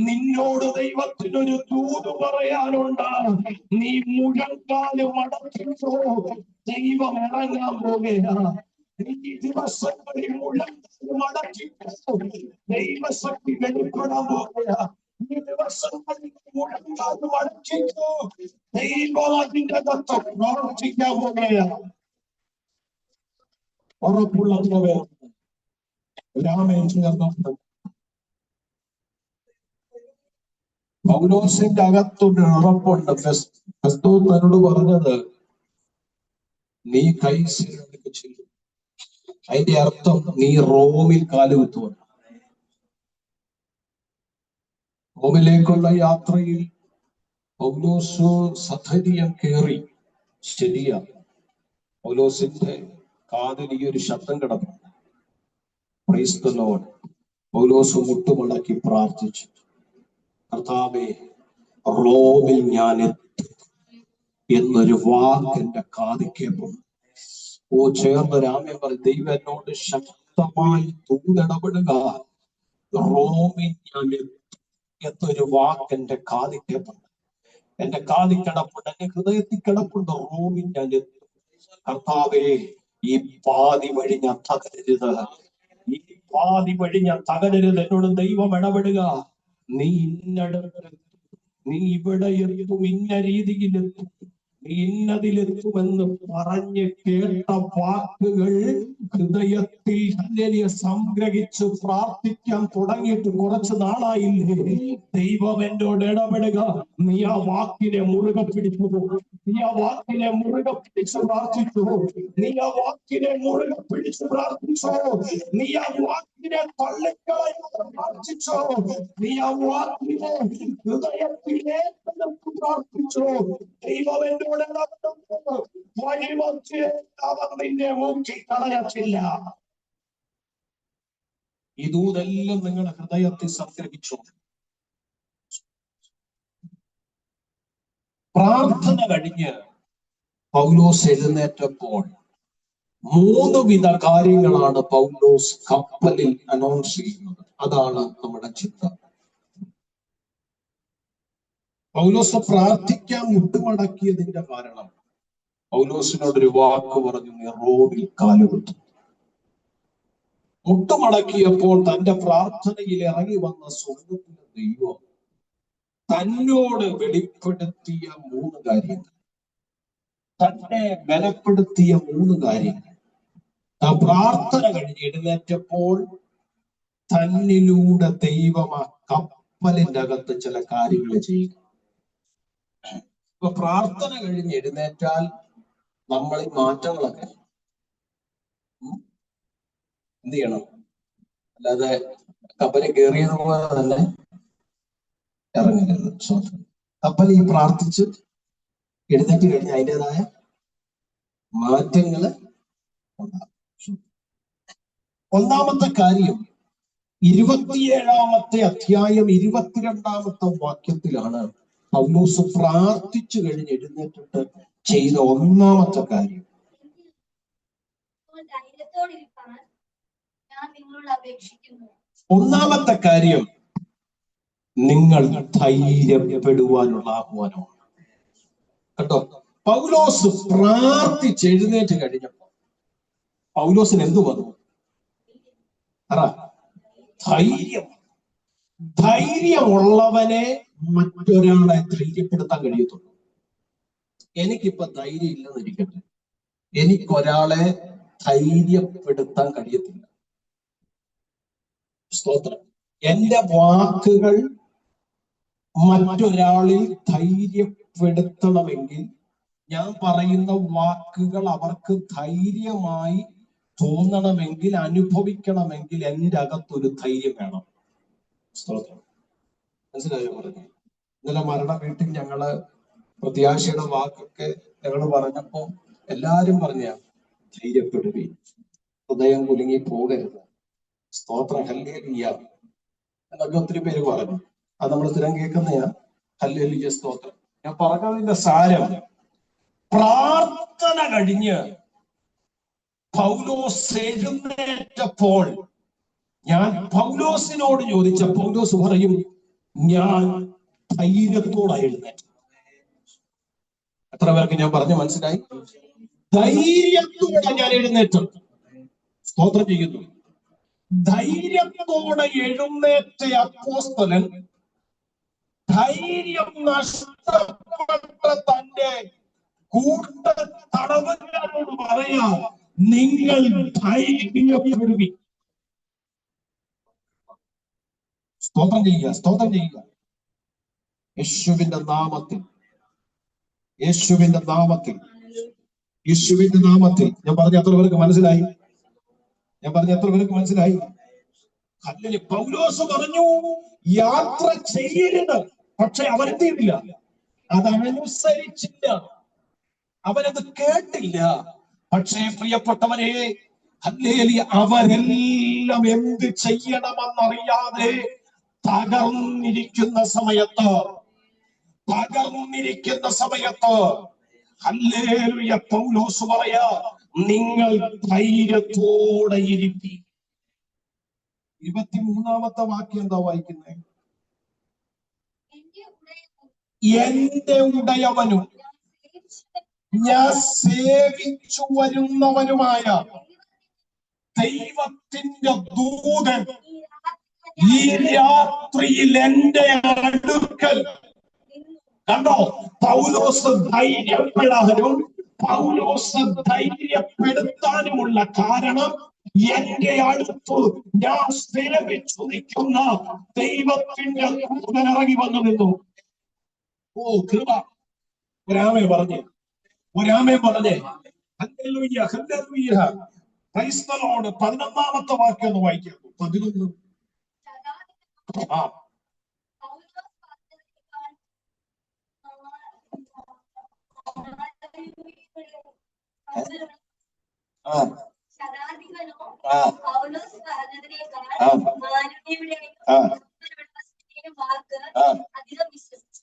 നിന്നോട് ദൈവത്തിനൊരു ദൂത് പറയാനുണ്ട്. നീ മുഴങ്കാല് മടക്കിക്കോ, ദൈവം ഇറങ്ങാൻ പോകുകയാണ്. ഈ ദിവസങ്ങളിൽ മുഴങ്കാല് മടക്കിക്കോ, ദൈവശക്തി വെളിപ്പെടാൻ പോകുകയാണ്. ഈ ദിവസങ്ങളിൽ മുഴങ്കാൽ മടക്കിക്കോ. ദൈവം അതിന്റെ അകത്ത് പ്രവർത്തിക്കാൻ പോകുകയാണ്. ഉറപ്പുള്ളവരെ രാമൻ ചേർന്നു. പൗലോസിന്റെ അകത്തൊരു ഉറപ്പുണ്ട്. ക്രിസ്തു തന്നോട് പറഞ്ഞത്, നീ കൈസരിലേക്ക് ചെല്ലും. അതിന്റെ അർത്ഥം നീ റോമിൽ കാലുകുത്തുവാൻ. റോമിലേക്കുള്ള യാത്രയിൽ പൗലോസ് സധൈര്യം കയറി. ശരിയാ, പൗലോസിന്റെ കാതിൽ ഈ ഒരു ശബ്ദം കിടന്നു. Praise the lord. പൗലോസ് മുട്ടുമടക്കി പ്രാർത്ഥിച്ചു, കർത്താവേ, റോമിൽ ഞാൻ എത്തും എന്നൊരു വാക്ക് എന്റെ കാതിക്കേൾക്കുന്നു. ചേർന്ന് രാമൻ പറഞ്ഞു, ദൈവം എന്നോട് ശക്തമായി തൂതിടപെടുക, റോമിൽ ഞാൻ എത്തും എന്നൊരു വാക്ക് എന്റെ കാതിക്കേൾക്കുന്നു. എന്റെ കാതിൽ കിടപ്പുണ്ട്, എന്റെ ഹൃദയത്തിൽ കിടപ്പുണ്ട്, റോമിൽ ഞാൻ എത്തും. കർത്താവേ, ഈ പാതി വഴി ഞാൻ തകരരുത്, ഈ പാതി വഴി ഞാൻ തകരരുത്. എന്നോട് ദൈവം ഇടപെടുക, നീ ഇന്നടത്ത്, നീ ഇവിടെ എത്തും, ഇന്ന രീതിയിലെത്തും, നീ ഇന്നതിലെത്തുമെന്ന് പറഞ്ഞ് കേട്ട വാക്കുകൾ ഹൃദയത്തിൽ സംഗ്രഹിച്ച് പ്രാർത്ഥിക്കാൻ തുടങ്ങിയിട്ട് കുറച്ച് നാളായില്ലേ? ദൈവം എന്നോട് ഇടപെടുക, നീ ആ വാക്കിനെ മുറുകെ പിടിച്ചു, നീ ആ വാക്കിനെ മുറുകെ പിടിച്ച് പ്രാർത്ഥിച്ചു, നീ ആ വാക്കിനെ മുറുകെ പിടിച്ച് പ്രാർത്ഥിച്ചോ, നീ ആ വാക്കിനെ തള്ളിക്കളയാതെ പ്രാർത്ഥിച്ചോ, നീ ആ വാക്കിനെ ഹൃദയത്തിലേക്ക് പ്രാർത്ഥിച്ചോ. ദൈവം എന്നോട് നിന്നെ മൂക്കി കളയത്തില്ല. ഇതെല്ലാം നിങ്ങളുടെ ഹൃദയത്തിൽ സംഗ്രഹിച്ചു. പ്രാർത്ഥന കഴിഞ്ഞ് പൗലോസ് എഴുന്നേറ്റപ്പോൾ 3 വിധ കാര്യങ്ങളാണ് പൗലോസ് കപ്പലിൽ അനൗൺസ് ചെയ്യുന്നത്. അതാണ് നമ്മുടെ ചിന്ത. പൗലോസ് പ്രാർത്ഥിക്കാൻ മുട്ടുമടക്കിയതിന്റെ കാരണം, പൗലോസിനോടൊരു വാക്ക് പറഞ്ഞു, നീ റോമിൽ കാലുകുത്തും. മുട്ടുമടക്കിയപ്പോൾ തന്റെ പ്രാർത്ഥനയിൽ ഇറങ്ങി വന്ന സ്വർഗ്ഗത്തിലെ ദൈവം തന്നോട് വെളിപ്പെടുത്തിയ 3 കാര്യങ്ങൾ, തന്നെ ബലപ്പെടുത്തിയ 3 കാര്യങ്ങൾ. ആ പ്രാർത്ഥന കഴിഞ്ഞ് എഴുന്നേറ്റപ്പോൾ തന്നിലൂടെ ദൈവം ആ കപ്പലിന്റെ അകത്ത് ചില കാര്യങ്ങൾ ചെയ്യുക. ഇപ്പൊ പ്രാർത്ഥന കഴിഞ്ഞ് എഴുന്നേറ്റാൽ നമ്മൾ ഈ മാറ്റങ്ങളൊക്കെ എന്ത് ചെയ്യണം? അല്ലാതെ കപ്പലിൽ കയറിയത് പോലെ തന്നെ ഇറങ്ങരുത്. കപ്പൽ ഈ പ്രാർത്ഥിച്ച് എഴുന്നേറ്റ് കഴിഞ്ഞ് അതിൻ്റെതായ മാറ്റങ്ങള് ഉണ്ടാകും. ഒന്നാമത്തെ കാര്യം 27-ാമത്തെ അധ്യായം 22-ാമത്തെ വാക്യത്തിലാണ് പൗലോസ് പ്രാർത്ഥിച്ചു കഴിഞ്ഞ് എഴുന്നേറ്റിട്ട് ചെയ്ത ഒന്നാമത്തെ കാര്യം. ഒന്നാമത്തെ കാര്യം, നിങ്ങൾ ധൈര്യപ്പെടുവാനുള്ള ആഹ്വാനമാണ്. കേട്ടോ, പൗലോസ് പ്രാർത്ഥിച്ച് എഴുന്നേറ്റ് കഴിഞ്ഞപ്പോ പൗലോസിന് എന്തു വന്നു? ധൈര്യം. ധൈര്യമുള്ളവനെ മറ്റൊരാളെ ധൈര്യപ്പെടുത്താൻ കഴിയത്തുള്ളൂ. എനിക്കിപ്പോ ധൈര്യം ഇല്ലെന്നിരിക്കട്ടെ, എനിക്കൊരാളെ ധൈര്യപ്പെടുത്താൻ കഴിയത്തില്ല. സ്തോത്രം. എന്റെ വാക്കുകൾ മറ്റൊരാളിൽ ധൈര്യപ്പെടുത്തണമെങ്കിൽ, ഞാൻ പറയുന്ന വാക്കുകൾ അവർക്ക് ധൈര്യമായി തോന്നണമെങ്കിൽ, അനുഭവിക്കണമെങ്കിൽ എൻ്റെ അകത്തൊരു ധൈര്യം വേണം. സ്തോത്രം. മനസ്സിലായോ പറഞ്ഞു? ഇന്നലെ മരണ വീട്ടിൽ ഞങ്ങള് പ്രത്യാശയുടെ വാക്കൊക്കെ ഞങ്ങൾ പറഞ്ഞപ്പോ എല്ലാരും പറഞ്ഞ ധൈര്യപ്പെടുകയും ഹൃദയം കുലുങ്ങി പോകരുത്. സ്തോത്രം. ഹല്ലേലൂയ എന്നൊക്കെ ഒത്തിരി പേര് പറഞ്ഞു. അത് നമ്മൾ സ്ഥിരം കേൾക്കുന്നയാ. ഹല്ലേലൂയ, സ്തോത്രം. ഞാൻ പറഞ്ഞതിന്റെ സാരം, പ്രാർത്ഥന കഴിഞ്ഞ് പൗലോസ് എഴുന്നേറ്റപ്പോൾ ഞാൻ പൗലോസിനോട് ചോദിച്ച, പൗലോസ് പറയും, ഞാൻ ധൈര്യത്തോടെ എഴുന്നേറ്റു. എത്ര പേർക്ക് ഞാൻ പറഞ്ഞു മനസ്സിലായി? ധൈര്യത്തോടെ ഞാൻ എഴുന്നേറ്റു. സ്തോത്രം ചെയ്യുന്നു. ധൈര്യത്തോടെ എഴുന്നേറ്റ അപ്പോസ്തലൻ ധൈര്യം നഷ്ടപ്പെട്ട തന്റെ കൂട്ട തടവുകാരോട് പറയാ, നിങ്ങൾ ധൈര്യപ്പെടുവി. സ്തോത്രം ചെയ്യുക, സ്തോത്രം ചെയ്യുക. യേശുവിന്റെ നാമത്തിൽ, യേശുവിന്റെ നാമത്തിൽ, യേശുവിന്റെ നാമത്തിൽ. ഞാൻ പറഞ്ഞ എത്ര പേർക്ക് മനസ്സിലായി? ഞാൻ പറഞ്ഞ എത്ര പേർക്ക് മനസ്സിലായി? അല്ലെങ്കിൽ പൗലോസ് പറഞ്ഞു യാത്ര ചെയ്യരുത്, പക്ഷെ അവരെത്തിയില്ല, അതനുസരിച്ചില്ല, അവരത് കേട്ടില്ല. പക്ഷേ പ്രിയപ്പെട്ടവരെ, ഹല്ലേലൂയ, അവരെല്ലാം എന്ത് ചെയ്യണമെന്നറിയാതെ തകർന്നിരിക്കുന്ന സമയത്ത് ഹല്ലേലൂയ പൗലോസ് പറയാ, നിങ്ങൾ ധൈര്യത്തോടെ ഇരിപ്പി. 23-ാമത്തെ വാക്യം എന്താ വായിക്കുന്നത്? എന്റെ ഉടയവനും ഞാൻ സേവിച്ചു വരുന്നവനുമായ ദൈവത്തിന്റെ ദൂതൻ ഈ രാത്രിയിൽ എന്റെ അടുക്കൽ. കണ്ടോ, പൗലോസ് ധൈര്യപ്പെടാനും പൗലോസ് ധൈര്യപ്പെടുത്താനുമുള്ള കാരണം, എന്റെ അടുത്ത് ഞാൻ സേവിച്ചു നിൽക്കുന്ന ദൈവത്തിന്റെ ദൂതൻ ഇറങ്ങി വന്നു നിന്നു. ഓ കൃപ! ഒരാമേ പറഞ്ഞേ, ഒരാമേ പറഞ്ഞേ. Hallelujah, hallelujah, praise the lord. 11-ാമത്തെ വാക്യം ഒന്ന് വായിക്കാം. 11.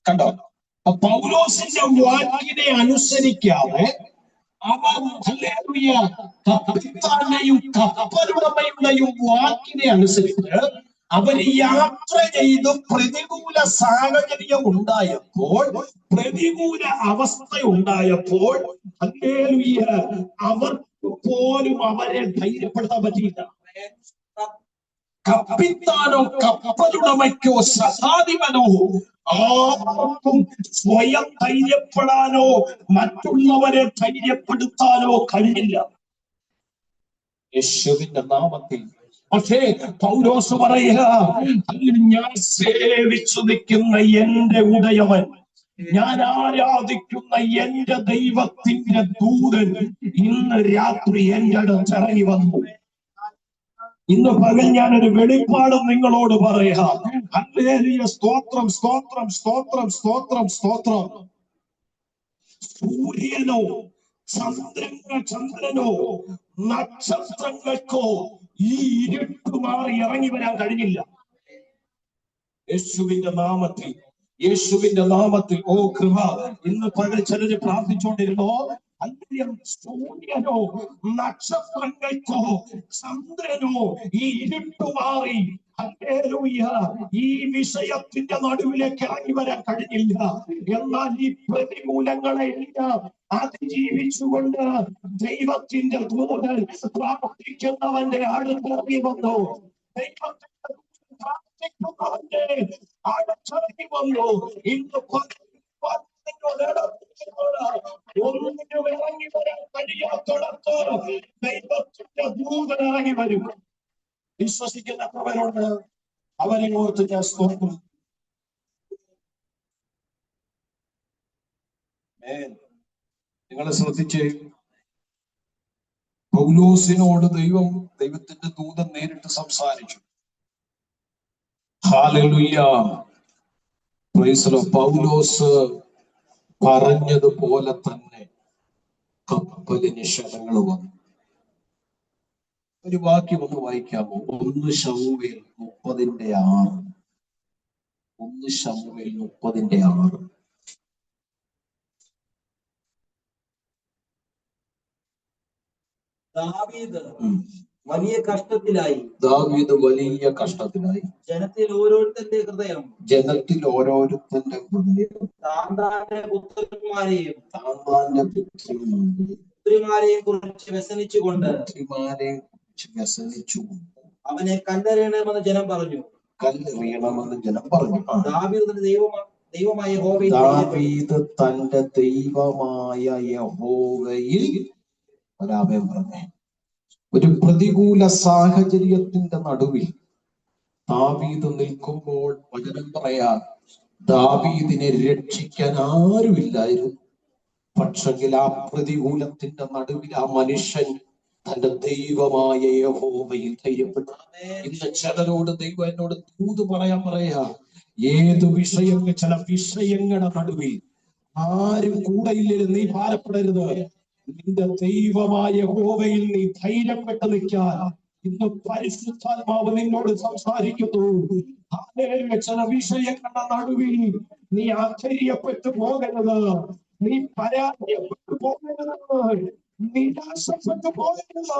കണ്ടോ, പൗലോസിന്റെ വാക്കിനെ അനുസരിക്കാതെ അവർ കപ്പിത്താന്റെയും കപ്പലുടമയുടെയും വാക്കിനെ അനുസരിച്ച് അവർ യാത്ര ചെയ്ത് പ്രതികൂല സാഹചര്യം ഉണ്ടായപ്പോൾ, പ്രതികൂല അവസ്ഥ ഉണ്ടായപ്പോൾ, ഹല്ലേലൂയ, അവർക്ക് പോലും അവരെ ധൈര്യപ്പെടുത്താൻ പറ്റിയില്ല. കപ്പിത്താനോ കപ്പലുടമയ്ക്കോ സഹാധിപനോ ആർക്കും സ്വയം ധൈര്യപ്പെടാനോ മറ്റുള്ളവരെ ധൈര്യപ്പെടുത്താനോ കഴിഞ്ഞില്ല, യേശുവിന്റെ നാമത്തിൽ. പക്ഷേ പൗലോസ് പറയുക, ഞാൻ സേവിച്ചു നിൽക്കുന്ന എന്റെ ഉടയവൻ, ഞാൻ ആരാധിക്കുന്ന എന്റെ ദൈവത്തിന്റെ ദൂതൻ ഇന്ന് രാത്രി എന്റെ അടുത്ത് ഇറങ്ങി വന്നു. ഇന്ന് പകൽ ഞാനൊരു വെളിപ്പാടും നിങ്ങളോട് പറയാം. ഹല്ലേലൂയ, സ്തോത്രം, സ്തോത്രം, സ്തോത്രം, സ്തോത്രം, സ്തോത്രം. സൂര്യനോ ചന്ദ്രനോ നക്ഷത്രങ്ങൾക്കോ ഈ ഇരുട്ട് മാറി ഇറങ്ങി വരാൻ കഴിഞ്ഞില്ല, യേശുവിന്റെ നാമത്തിൽ, യേശുവിന്റെ നാമത്തിൽ. ഓ കൃപ! ഇന്ന് പകൽ ചിലര് പ്രാർത്ഥിച്ചുകൊണ്ടിരുന്നോ, സൂര്യനോ നക്ഷത്രങ്ങൾക്കോ ചന്ദ്രനോ ഈ ഇരുട്ടുമാറി, ഹല്ലേലൂയ, ഈ വിഷയത്തിന്റെ നടുവിലേക്ക് ഇറങ്ങി വരാൻ കഴിഞ്ഞില്ല. എന്നാൽ ഈ പ്രതികൂലങ്ങളെ എല്ലാം അതിജീവിച്ചുകൊണ്ട് ദൈവത്തിന്റെ ദൂതൻ പ്രാർത്ഥിക്കുന്നവന്റെ അടുത്തിറങ്ങി വന്നു. ദൈവത്തിന്റെ പ്രാർത്ഥിക്കുന്നവന്റെ അടുത്തിറങ്ങി വന്നു. ഇന്ന് ഒന്നിനും ഇറങ്ങി വരാൻ കഴിയാത്തോടത്ത് ദൈവത്തിന്റെ ദൂതൻ ഇറങ്ങി വരും. വിശ്വസിക്കുന്ന അവരോട് അവരെ ഓർത്ത് ഞാൻ സ്തോത്രം. നിങ്ങളെ ശ്രദ്ധിച്ച്, പൗലോസിനോട് ദൈവത്തിന്റെ ദൂതൻ നേരിട്ട് സംസാരിച്ചു. Hallelujah, praise the lord. Paulos പറഞ്ഞതുപോലെ തന്നെ കപ്പലിന് ശരങ്ങൾ വന്നു. ഒരു വാക്യം ഒന്ന് വായിക്കാമോ? 1 ശമൂവേൽ 30:6. 1 ശമൂവേൽ 30:6. ദാവീദ് വലിയ കഷ്ടത്തിലായി. ദാവീദ് വലിയ കഷ്ടത്തിലായി. ജനത്തിൽ ഓരോരുത്തന്റെ ഹൃദയം താന്താന്റെ പുത്രന്മാരെയും പുത്രിമാരെയും കുറിച്ച് വ്യസനിച്ചുകൊണ്ട് അവനെ കല്ലെറിയണമെന്ന് ജനം പറഞ്ഞു. ദാവീദ് ദൈവമായ യഹോവയിൽ ദാവീദ് തന്റെ ദൈവമായ യഹോവയിൽ ഒരാമേൻ പറഞ്ഞേ. ഒരു പ്രതികൂല സാഹചര്യത്തിന്റെ നടുവിൽ ദാവീദ് നിൽക്കുമ്പോൾ വചനം പറയാ, ദാവീദിനെ രക്ഷിക്കാൻ ആരുമില്ലായിരുന്നു. പക്ഷെങ്കിൽ ആ പ്രതികൂലത്തിന്റെ നടുവിൽ ആ മനുഷ്യൻ തന്റെ ദൈവമായ യഹോവയിൽ ധൈര്യപ്പെട്ടു. ഇന്ന് ചിലരോട് ദൈവം എന്നോട് ദൂത് പറയാ, ഏത് വിഷയങ്ങൾ, ചില വിഷയങ്ങളുടെ നടുവിൽ ആരും കൂടെയില്ലെങ്കിലും നീ ഭാരപ്പെടരുത്. നിന്റെ ദൈവമായ യഹോവയിൽ നീ ധൈര്യപ്പെട്ട് നിൽക്കാൻ ഇന്ന് പരിശുദ്ധാത്മാവ് നിന്നോട് സംസാരിക്കുന്നു. ചില വിഷയങ്ങളുടെ നടുവിൽ നീ അധൈര്യപ്പെട്ടു പോകരുത്, നീ പരാജയപ്പെട്ടു പോകരുത്, നിരാശപ്പെട്ടു പോകരുത്.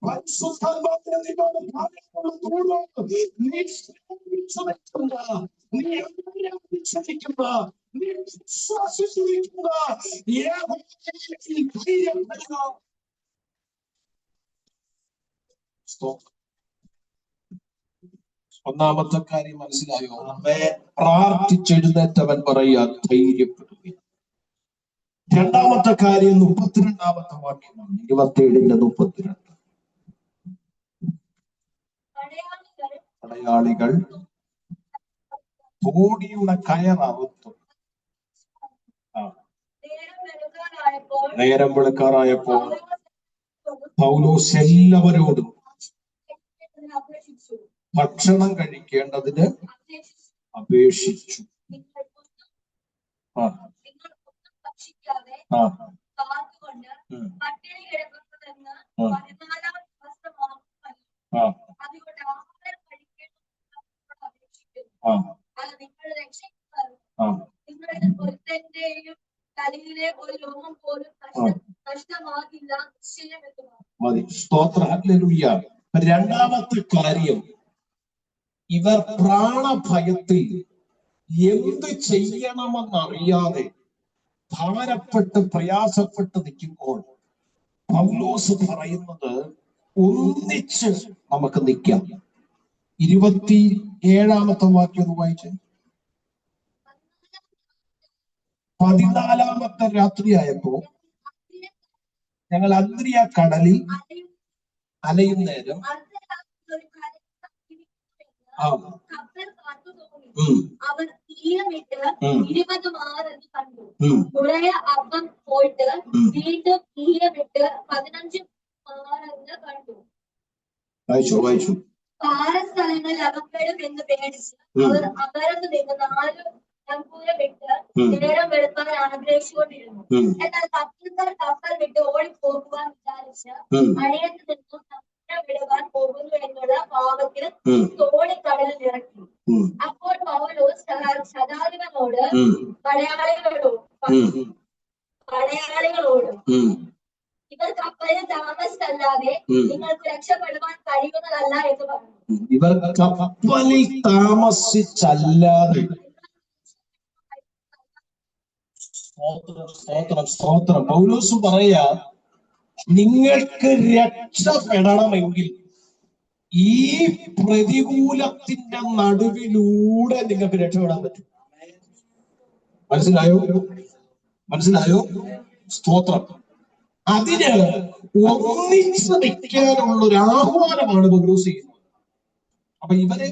പരിശുദ്ധാത്മാവിനെ നിന്നോട് പറയുന്നത്, നീ ശ്രമിക്കുന്ന, നീ വിശ്വസിക്കുന്ന, നീ വിശ്വാസിച്ചിരിക്കുന്ന ഒന്നാമത്തെ കാര്യം മനസ്സിലായോ? പ്രാർത്ഥിച്ചെഴുന്നേറ്റവൻ പറയാ ധൈര്യപ്പെടുക. രണ്ടാമത്തെ കാര്യം 32ാമത്തെ വാക്യമാണ്, 27:32. പടയാളികൾ തോടിയുടെ കയററുത്തു. നേരം വെളുക്കാറായപ്പോൾ പൗലോസ് എല്ലാവരോടും ഭക്ഷണം കഴിക്കേണ്ടതിന് അപേക്ഷിച്ചു. മതി. സ്തോത്രം, ഹല്ലേലൂയ. രണ്ടാമത്തെ കാര്യം, ഇവർ പ്രാണഭയത്തിൽ എന്ത് ചെയ്യണമെന്നറിയാതെ ഭാരപ്പെട്ട് പ്രയാസപ്പെട്ട് നിൽക്കുമ്പോൾ പൗലോസ് പറയുന്നത് ഒന്നിച്ച് നമുക്ക് നിൽക്കാം. 27ാമത്തെ വാക്യം വായിച്ച്. 14ാമത്തെ രാത്രിയായപ്പോ ഞങ്ങൾ അദ്രിയ കടലിൽ അലയും നേരം അവർ തീരമിട്ട് 20 മാറെന്ന് കണ്ടു. കുറെ അപ്പം പോയിട്ട് വീണ്ടും തീരമിട്ട് 15 മാറെന്ന് കണ്ടു. വായിച്ചു. പാറസ്ഥലങ്ങളിൽ അകപ്പെടും എന്ന് പേടിച്ച് അവർ അകർന്നു നിന്ന് 4 നങ്കൂരം വിട്ട് നേരം വെളുപ്പാൻ ആഗ്രഹിച്ചുകൊണ്ടിരുന്നു. എന്നാൽ കപ്പൽക്കാർ കപ്പൽ വിട്ട് ഓടിപ്പോകുവാൻ വിചാരിച്ച് മഴയത്ത് നിന്നും വിടുവാൻ പോകുന്നു എന്നുള്ള പാവത്തിൽ തോണിക്കടലിൽ ഇറക്കി. അപ്പോൾ പൗലോസ് ശതാധിപനോട് പടയാളികളോട് ഇവർ കപ്പലിൽ താമസിച്ചല്ലാതെ നിങ്ങൾക്ക് രക്ഷപ്പെടുവാൻ കഴിയുന്നതല്ല എന്ന് പറഞ്ഞു. ഇവർ കപ്പലിൽ താമസിച്ചല്ലാതെ. സ്തോത്രം. പൗലോസ് പറയാ, നിങ്ങൾക്ക് രക്ഷപ്പെടണമെങ്കിൽ ഈ പ്രതികൂലത്തിന്റെ നടുവിലൂടെ നിങ്ങൾക്ക് രക്ഷപ്പെടാൻ പറ്റും. മനസ്സിലായോ? സ്തോത്രം. അതിന് ഒന്നിച്ച് നിൽക്കാനുള്ള ഒരു ആഹ്വാനമാണ് പൗലോസ് ചെയ്യുന്നത്. അപ്പൊ ഇവര്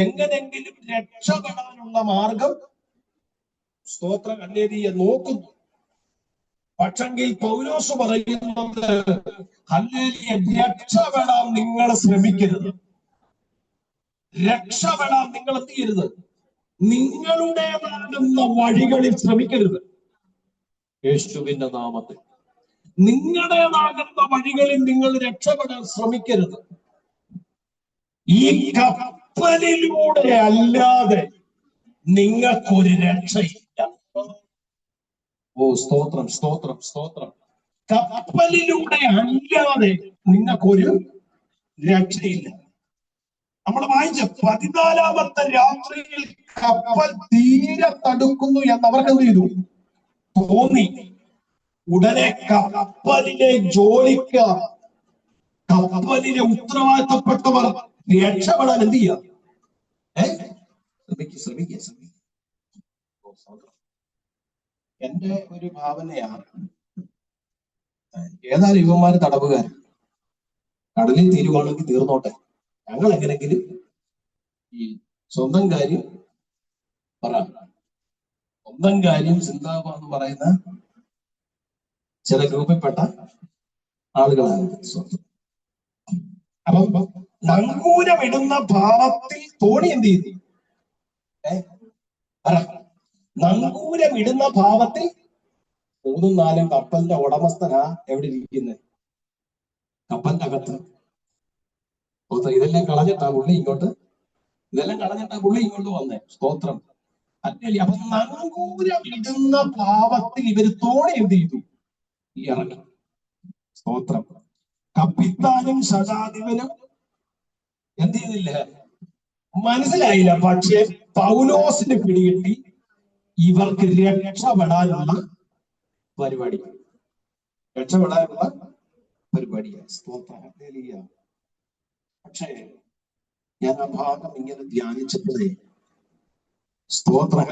എങ്ങനെങ്കിലും രക്ഷപ്പെടാനുള്ള മാർഗം, സ്തോത്രം, ഹല്ലേലൂയ, നോക്കുന്നു. പക്ഷെങ്കിൽ പൗലോസ് പറയുന്നത്, ഹല്ലേലൂയ, രക്ഷപ്പെടാൻ നിങ്ങൾ ശ്രമിക്കരുത്. രക്ഷപ്പെടാൻ നിങ്ങൾ എന്ത് ചെയ്യരുത്? നിങ്ങളുടേതാകുന്ന വഴികളിൽ ശ്രമിക്കരുത്. യേശുവിന്റെ നാമത്തിൽ നിങ്ങളുടേതാകുന്ന വഴികളിൽ നിങ്ങൾ രക്ഷപ്പെടാൻ ശ്രമിക്കരുത്. ഈ കപ്പലിലൂടെ അല്ലാതെ നിങ്ങൾക്കൊരു രക്ഷയില്ല. ഓ സ്തോത്രം. കപ്പലിലൂടെ അല്ലാതെ നിങ്ങൾക്കൊരു രക്ഷയില്ല. നമ്മൾ വായിച്ച 14ാമത്തെ രാത്രിയിൽ കപ്പൽ തീരെ തടുക്കുന്നു എന്നവർക്ക് എന്ത് ചെയ്തു? തോന്നി. ഉടനെ കപ്പലിലെ ജോലിക്കാർ, കപ്പലിലെ ഉത്തരവാദിത്തപ്പെട്ടവർ രക്ഷപ്പെടാൻ എന്ത് ചെയ്യാം? ശ്രമിക്കുക. എന്റെ ഒരു ഭാവനയാണ്, ഏതായാലും ഇവന്മാര് തടവുകാർ, കടലിൽ തീരുവാണെങ്കിൽ തീർന്നോട്ടെ, ഞങ്ങൾ എങ്ങനെങ്കിലും ഈ സ്വന്തം കാര്യം സ്വന്തം കാര്യം സിന്ദാബാദ് എന്ന് പറയുന്ന ചില ഗ്രൂപ്പിൽപ്പെട്ട ആളുകളാണ് സ്വന്തം. അപ്പം നങ്കൂരമിടുന്ന ഭാവത്തിൽ തോണി എന്ത് ചെയ്തു? നങ്കൂരമിടുന്ന ഭാവത്തിൽ 3-4 കപ്പലിന്റെ ഉടമസ്ഥനാ എവിടെ ഇരിക്കുന്നത്? കപ്പലിന്റെ അകത്ത്. ഇതെല്ലാം കളഞ്ഞിട്ടാ പുള്ളി ഇങ്ങോട്ട് വന്നേ. സ്തോത്രം. അല്ലേ? അപ്പൊ നങ്കൂരമിടുന്ന ഭാവത്തിൽ ഇവര് തോണി എന്ത് ചെയ്തു? ഇറങ്ങി. സ്തോത്രം. കപ്പിത്താനും ശതാധിപനും എന്ത് ചെയ്തില്ല? മനസ്സിലായില്ല. പക്ഷെ പൗലോസിന് പിടികിട്ടി ഇവർക്ക് രക്ഷപ്പെടാനുള്ള പരിപാടിയാണ്. സ്തോത്രം. പക്ഷേ ഞാൻ ആ ഭാഗം ഇങ്ങനെ ധ്യാനിച്ചപ്പോഴേ, സ്തോത്രം,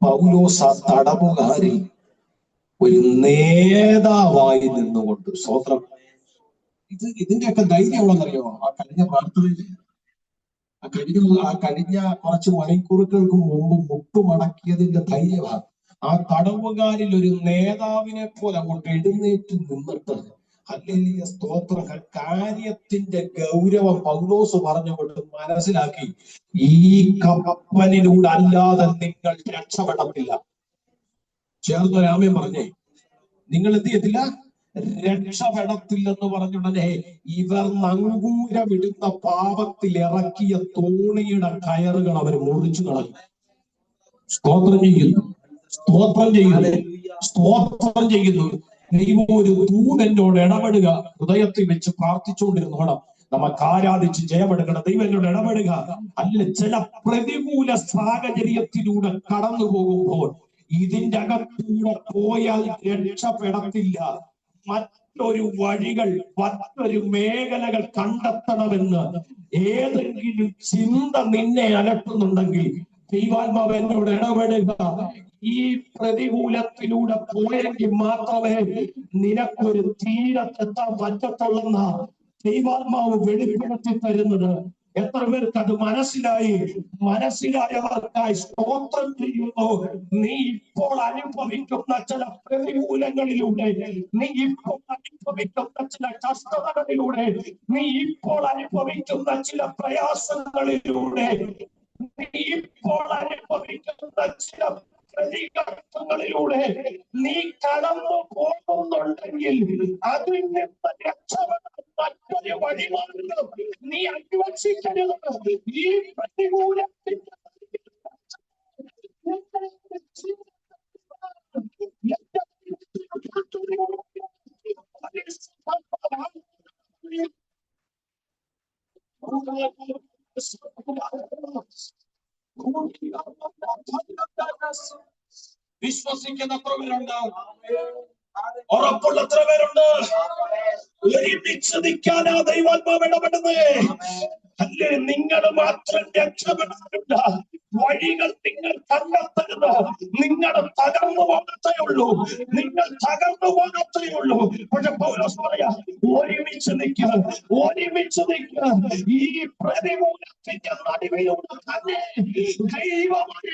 പൗലോസ് ആ തടവുകാരിൽ ഒരു നേതാവായി നിന്നുകൊണ്ട്, സ്തോത്രം, ഇതിന്റെയൊക്കെ ധൈര്യം ഉള്ളതെന്നറിയോ? ആ കഴിഞ്ഞ പ്രാർത്ഥനയില് കഴിഞ്ഞ കുറച്ച് മണിക്കൂറുകൾക്ക് മുമ്പ് മുട്ടുമടക്കിയതിന്റെ ധൈര്യമാണ്. ആ തടവുകാരിൽ ഒരു നേതാവിനെ പോലെ അങ്ങോട്ട് എഴുന്നേറ്റ് നിന്നിട്ട്, ഹല്ലേലൂയ, സ്തോത്രം, കാര്യത്തിന്റെ ഗൗരവം പൗലോസ് പറഞ്ഞുകൊണ്ട് മനസ്സിലാക്കി. ഈ കപ്പലിലൂടെ അല്ലാതെ നിങ്ങൾ രക്ഷപ്പെടത്തില്ല. ചേർന്നൊരാമയും പറഞ്ഞേ, നിങ്ങൾ എന്ത് ചെയ്യത്തില്ല? രക്ഷപ്പെടത്തില്ലെന്ന് പറഞ്ഞുടനെ ഇവർ നങ്കൂരമിടുന്ന പാപത്തിൽ ഇറക്കിയ തോണിയുടെ കയറുകൾ അവർ മുറിച്ചു കളഞ്ഞു. സ്തോത്രം ചെയ്യുന്നു. ദൈവം ഒരു ദൂതനോട് ഇടപെടുക. ഹൃദയത്തിൽ വെച്ച് പ്രാർത്ഥിച്ചുകൊണ്ടിരുന്നോണം. നമുക്ക് ആരാധിച്ച് ജയമെടുക്കണം. ദൈവം എന്നോട് ഇടപെടുക. അല്ല, ചില പ്രതികൂല സാഹചര്യത്തിലൂടെ കടന്നു പോകുമ്പോൾ ഇതിന്റെ അകത്തൂടെ പോയാൽ രക്ഷപ്പെടത്തില്ല. മറ്റൊരു വഴികൾ, മറ്റൊരു മേഖലകൾ കണ്ടെത്തണമെന്ന് ഏതെങ്കിലും ചിന്ത നിന്നെ അലട്ടുന്നുണ്ടെങ്കിൽ ദൈവാത്മാവ് എന്നോട് ഇടപെടുക. ഈ പ്രതികൂലത്തിലൂടെ പോയെങ്കിൽ മാത്രമേ നിനക്കൊരു തീരത്തെത്താൻ പറ്റത്തുള്ളെന്ന ദൈവാത്മാവ് വെളിപ്പെടുത്തി തരുന്നത്. എത്ര പേർക്ക് അത് മനസ്സിലായവർക്കായി സ്തോത്രം ചെയ്യുന്നു. നീ ഇപ്പോൾ അനുഭവിക്കുന്ന ചില പ്രതികൂലങ്ങളിലൂടെ, നീ ഇപ്പോൾ അനുഭവിക്കുന്ന ചില കഷ്ടതകളിലൂടെ, നീ ഇപ്പോൾ അനുഭവിക്കുന്ന ചില പ്രയാസങ്ങളിലൂടെ, നീ ഇപ്പോൾ അനുഭവിക്കുന്ന ചില പ്രതികരണങ്ങളിലൂടെ നീ കടന്നു പോകുന്നുണ്ടെങ്കിൽ അതിൽ നിന്ന് രക്ഷപ്പെടാൻ മറ്റൊരു വഴിമാർഗം നീ അന്വേഷിക്കരുത്. ഈ പ്രതികൂലത്തിന്റെ വിശ്വസിക്കുന്ന എത്ര പേരുണ്ട്? ഉറപ്പുള്ള എത്ര പേരുണ്ട്? ഒരുമിച്ച് നിൽക്കാനാ ദൈവാത്മാവ് ഇടപെടുന്നേ. അല്ലേ, നിങ്ങൾ മാത്രം രക്ഷപ്പെടാനില്ല. വഴികൾ നിങ്ങൾ കണ്ടെത്തരുത്. നിങ്ങൾ തകർന്നു പോകത്തേ ഉള്ളൂ. പക്ഷെ പൗലോസ് പറയാ, ഒരുമിച്ച് നിൽക്കുക. ഈ പ്രതികൂലത്തിന്റെ നടുവിലൂടെ തന്നെ ദൈവമായ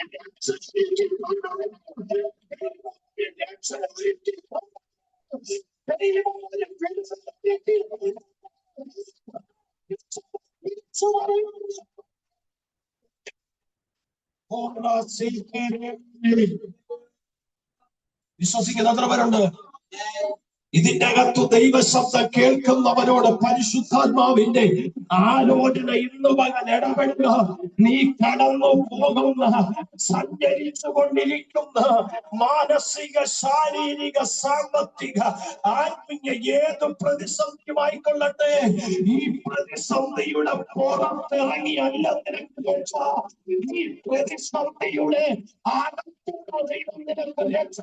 വിശ്വസിക്കുന്ന എത്ര പേരുണ്ട്? ഇതിന്റെ അകത്തു ദൈവശബ്ദം കേൾക്കുന്നവരോട് പരിശുദ്ധാത്മാവിന്റെ ആലോചന ഇന്ന് പകൽ ഇടപെടുക. നീ കടന്നു പോകുന്ന, സഞ്ചരിച്ചു കൊണ്ടിരിക്കുന്ന മാനസിക, ശാരീരിക, സാമ്പത്തിക, ആത്മീയ ഏത് പ്രതിസന്ധിയുമായിക്കൊള്ളട്ടെ, ഈ പ്രതിസന്ധിയുടെ പുറത്തിറങ്ങിയല്ല നിനക്ക് രക്ഷ. ഈ പ്രതിസന്ധിയുടെ ദൈവം നിനക്ക് രക്ഷ.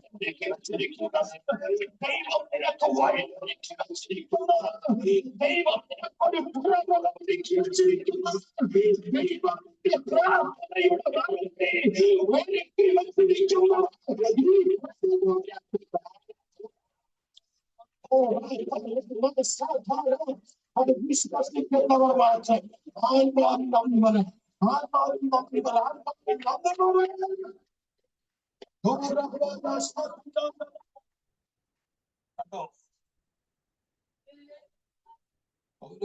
ദൈവം നിനക്ക് നിനക്ക് വഴി ഒരുക്കി വച്ചിരിക്കുന്നത്. ദൈവം നിനക്കൊരു പുറകെ ഒരുക്കി വച്ചിരിക്കുന്നത്. ദൈവത്തിന്റെ പ്രാർത്ഥനയുടെ വഴിയെ ഒരുക്കി വച്ചിരിക്കുന്നത്. അത് വിശ്വസിക്കുന്നവർ മാത്രം ആത്മാവിൽ നന്ദി പറയാം. ആത്മാവിൽ നന്ദി പറയാം. ആത്മാവിൽ നന്ദി പറയാം.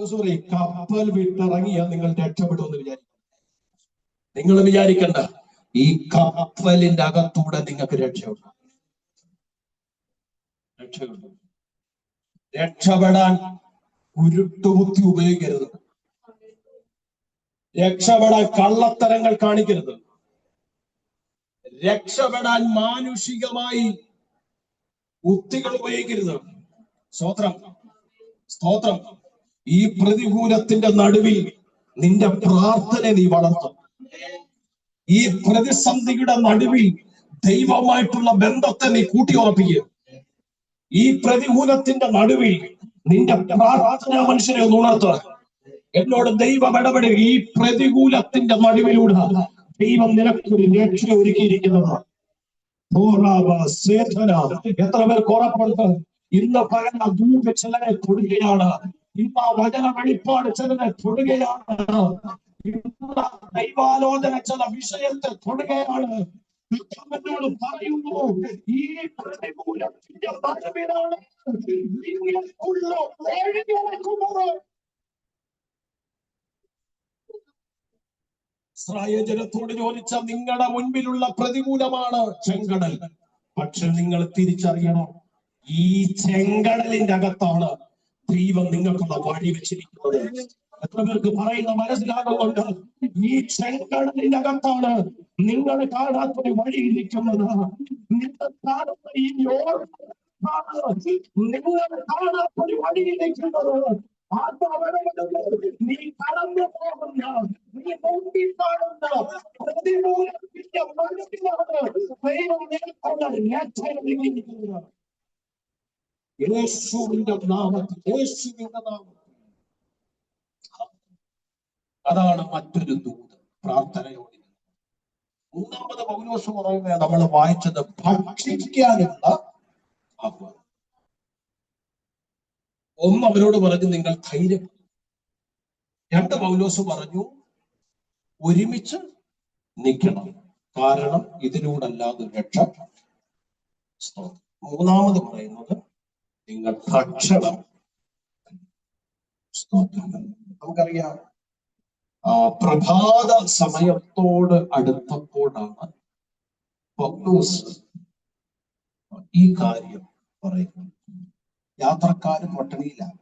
സോറി, കപ്പൽ വിട്ടിറങ്ങിയാൽ നിങ്ങൾ രക്ഷപ്പെടുമെന്ന് വിചാരിക്കും. നിങ്ങൾ വിചാരിക്കണ്ട, ഈ കപ്പലിന്റെ അകത്തൂടെ നിങ്ങൾക്ക് രക്ഷയുണ്ട്. രക്ഷപ്പെടാൻ ഉരുട്ടുബുദ്ധി ഉപയോഗിക്കരുത്. രക്ഷപ്പെടാൻ കള്ളത്തരങ്ങൾ കാണിക്കരുത്. രക്ഷപ്പെടാൻ മാനുഷികമായി ഉക്തികൾ ഉപയോഗിക്കരുത്. സ്തോത്രം, സ്തോത്രം. ഈ പ്രതികൂലത്തിന്റെ നടുവിൽ നിന്റെ പ്രാർത്ഥന നീ വളർത്തും. ഈ പ്രതിസന്ധിയുടെ നടുവിൽ ദൈവമായിട്ടുള്ള ബന്ധത്തെ നീ കൂട്ടിയുറപ്പിക്കുക. ഈ പ്രതികൂലത്തിന്റെ നടുവിൽ നിന്റെ പ്രാർത്ഥന മനുഷ്യനെ ഒന്ന് ഉണർത്തുക. എന്നോട് ദൈവം ഇടപെടുക. ഈ പ്രതികൂലത്തിന്റെ നടുവിലൂടെ ദൈവം നിനക്കൊരു രക്ഷ ഒരുക്കിയിരിക്കുന്നത്. എത്ര പേർക്ക് ഉറപ്പുണ്ട്? ഇന്ന് പകൽ ദൂത് ചിലരെ തൊടുകയാണ്. ഇന്ന് ആ വചന വെളിപ്പാട് ചിലരെ തൊടുകയാണ്. ഇന്ന് ദൈവാലോചന ചില വിഷയത്തെ തൊടുകയാണ്. എന്നോട് പറയുന്നു, ഈ പ്രതികൂലത്തിന്റെ നടുവിലാണ് നിങ്ങൾക്കുള്ള വഴി നടക്കുന്നത്. ഇസ്രായേൽ ജനത്തോട് ചോദിച്ച, നിങ്ങളുടെ മുൻപിലുള്ള പ്രതികൂലമാണ് ചെങ്കടൽ. പക്ഷെ നിങ്ങൾ തിരിച്ചറിയണം, ഈ ചെങ്കടലിന്റെ അകത്താണ് ദൈവം നിങ്ങൾക്കുള്ള വഴി വെച്ചിരിക്കുന്നത്. എത്ര പേർക്ക് പറയുന്ന മനസ്സിലാകുന്നുണ്ട്? ഈ ചെങ്കടലിന്റെ അകത്താണ് നിങ്ങൾ കാണാത്തൊരു വഴിയിരിക്കുന്നത്. നിങ്ങൾ കാണുന്ന ഈ നിങ്ങൾ കാണാത്തൊരു വഴിയിരിക്കുന്നത്. നീ കടന്നു പോകുന്ന, നീ മുമ്പിൽ കാണുന്ന പ്രതികൂലത്തിന്റെ മനസ്സിലാണ് ദൈവം നിൽക്കുന്ന രക്ഷയിരിക്കുന്നത്. യേശുവിന്റെ നാമത്തിൽ, യേശുവിന്റെ നാമത്തിൽ. അതാണ് മറ്റൊരു ദൂത് പ്രാർത്ഥനയോട്. മൂന്നാമത് പൗലോസ് പറയുന്നത് നമ്മൾ വായിച്ചത് ഭക്ഷിക്കാനുള്ള ആഹ്വാനം. ഒന്ന് അവരോട് പറഞ്ഞു, നിങ്ങൾ ധൈര്യം. രണ്ട് പൗലോസ് പറഞ്ഞു, ഒരുമിച്ച് നിൽക്കണം, കാരണം ഇതിലൂടല്ലാതെ രക്ഷ. മൂന്നാമത് പറയുന്നത്, നിങ്ങൾ ഭക്ഷണം. നമുക്കറിയാം, പ്രഭാത സമയത്തോട് അടുത്തപ്പോഴാണ് പൗലോസ് ഈ കാര്യം പറയുന്നത്. യാത്രക്കാര് പട്ടിണിയിലാണ്.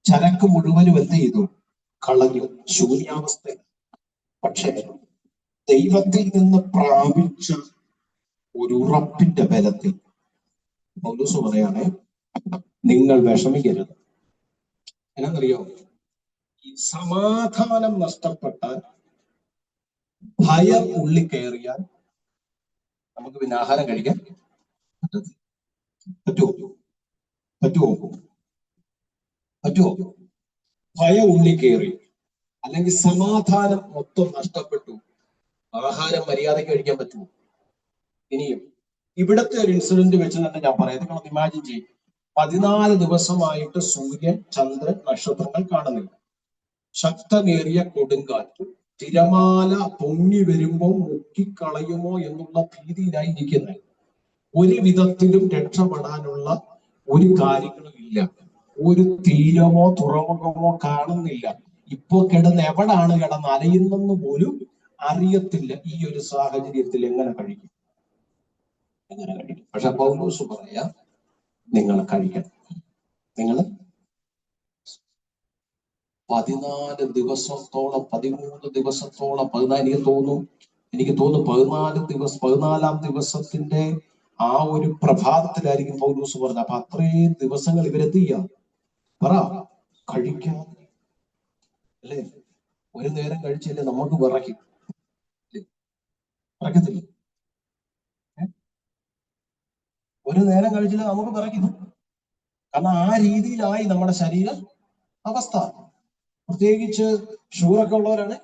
ചരക്ക് മുഴുവനും എന്ത് ചെയ്തു? കളഞ്ഞു, ശൂന്യാവസ്ഥ. പക്ഷേ ദൈവത്തിൽ നിന്ന് പ്രാപിച്ച ഒരു ഉറപ്പിന്റെ ബലത്തിൽ പൗലോസ് പറയാണ്, നിങ്ങൾ വിഷമിക്കരുത്. എന്നറിയോ, ഈ സമാധാനം നഷ്ടപ്പെട്ടാൽ, ഭയം ഉള്ളിൽ കയറിയാൽ നമുക്ക് പിന്നെ ആഹാരം കഴിക്കാൻ പറ്റുമോ? ഭയം ഉള്ളിൽ കയറി, അല്ലെങ്കിൽ സമാധാനം മൊത്തം നഷ്ടപ്പെട്ടു, ആഹാരം മര്യാദയ്ക്ക് കഴിക്കാൻ പറ്റുമോ? ഇനിയും ഇവിടത്തെ ഒരു ഇൻസിഡന്റ് വെച്ച് തന്നെ ഞാൻ പറയാം. നിങ്ങളൊന്ന് ഇമാജിൻ ചെയ്യും. 14 ദിവസമായിട്ട് സൂര്യൻ, ചന്ദ്രൻ, നക്ഷത്രങ്ങൾ കാണുന്നില്ല. ശക്തമേറിയ കൊടുങ്കാറ്റ്, തിരമാല പൊങ്ങി വരുമ്പോൾ മുക്കിക്കളയുമോ എന്നുള്ള ഭീതിയിലായി ഇരിക്കുന്നത്. ഒരു വിധത്തിലും രക്ഷപ്പെടാനുള്ള ഒരു കാര്യങ്ങളും ഇല്ല. ഒരു തീരമോ തുറമുഖമോ കാണുന്നില്ല. ഇപ്പൊ എവിടാണ് കിടന്ന് അലയുന്നെന്ന് പോലും അറിയത്തില്ല. ഈ ഒരു സാഹചര്യത്തിൽ എങ്ങനെ കഴിക്കും? പക്ഷെ പൗലോസ് പറയാ, നിങ്ങൾ കഴിക്കണം. നിങ്ങൾ 14 ദിവസത്തോളം, 13 ദിവസത്തോളം, 14 എനിക്ക് തോന്നുന്നു 14 ദിവസത്തിന്റെ ആ ഒരു പ്രഭാതത്തിലായിരിക്കും പൗലോസ് പറഞ്ഞത്. അപ്പൊ അത്രയും ദിവസങ്ങൾ ഇവരെന്ത് ചെയ്യാം? പറ, കഴിക്കാതെ അല്ലേ? ഒരു നേരം കഴിച്ചില്ലേ നമുക്ക് വിറയ്ക്കത്തില്ല? ഒരു നേരം കഴിച്ചില്ല നമുക്ക് വിറയ്ക്കുന്നു. കാരണം ആ രീതിയിലായി നമ്മുടെ ശരീര അവസ്ഥ. പ്രത്യേകിച്ച് ഷുഗറൊക്കെ ഉള്ളവരാണ്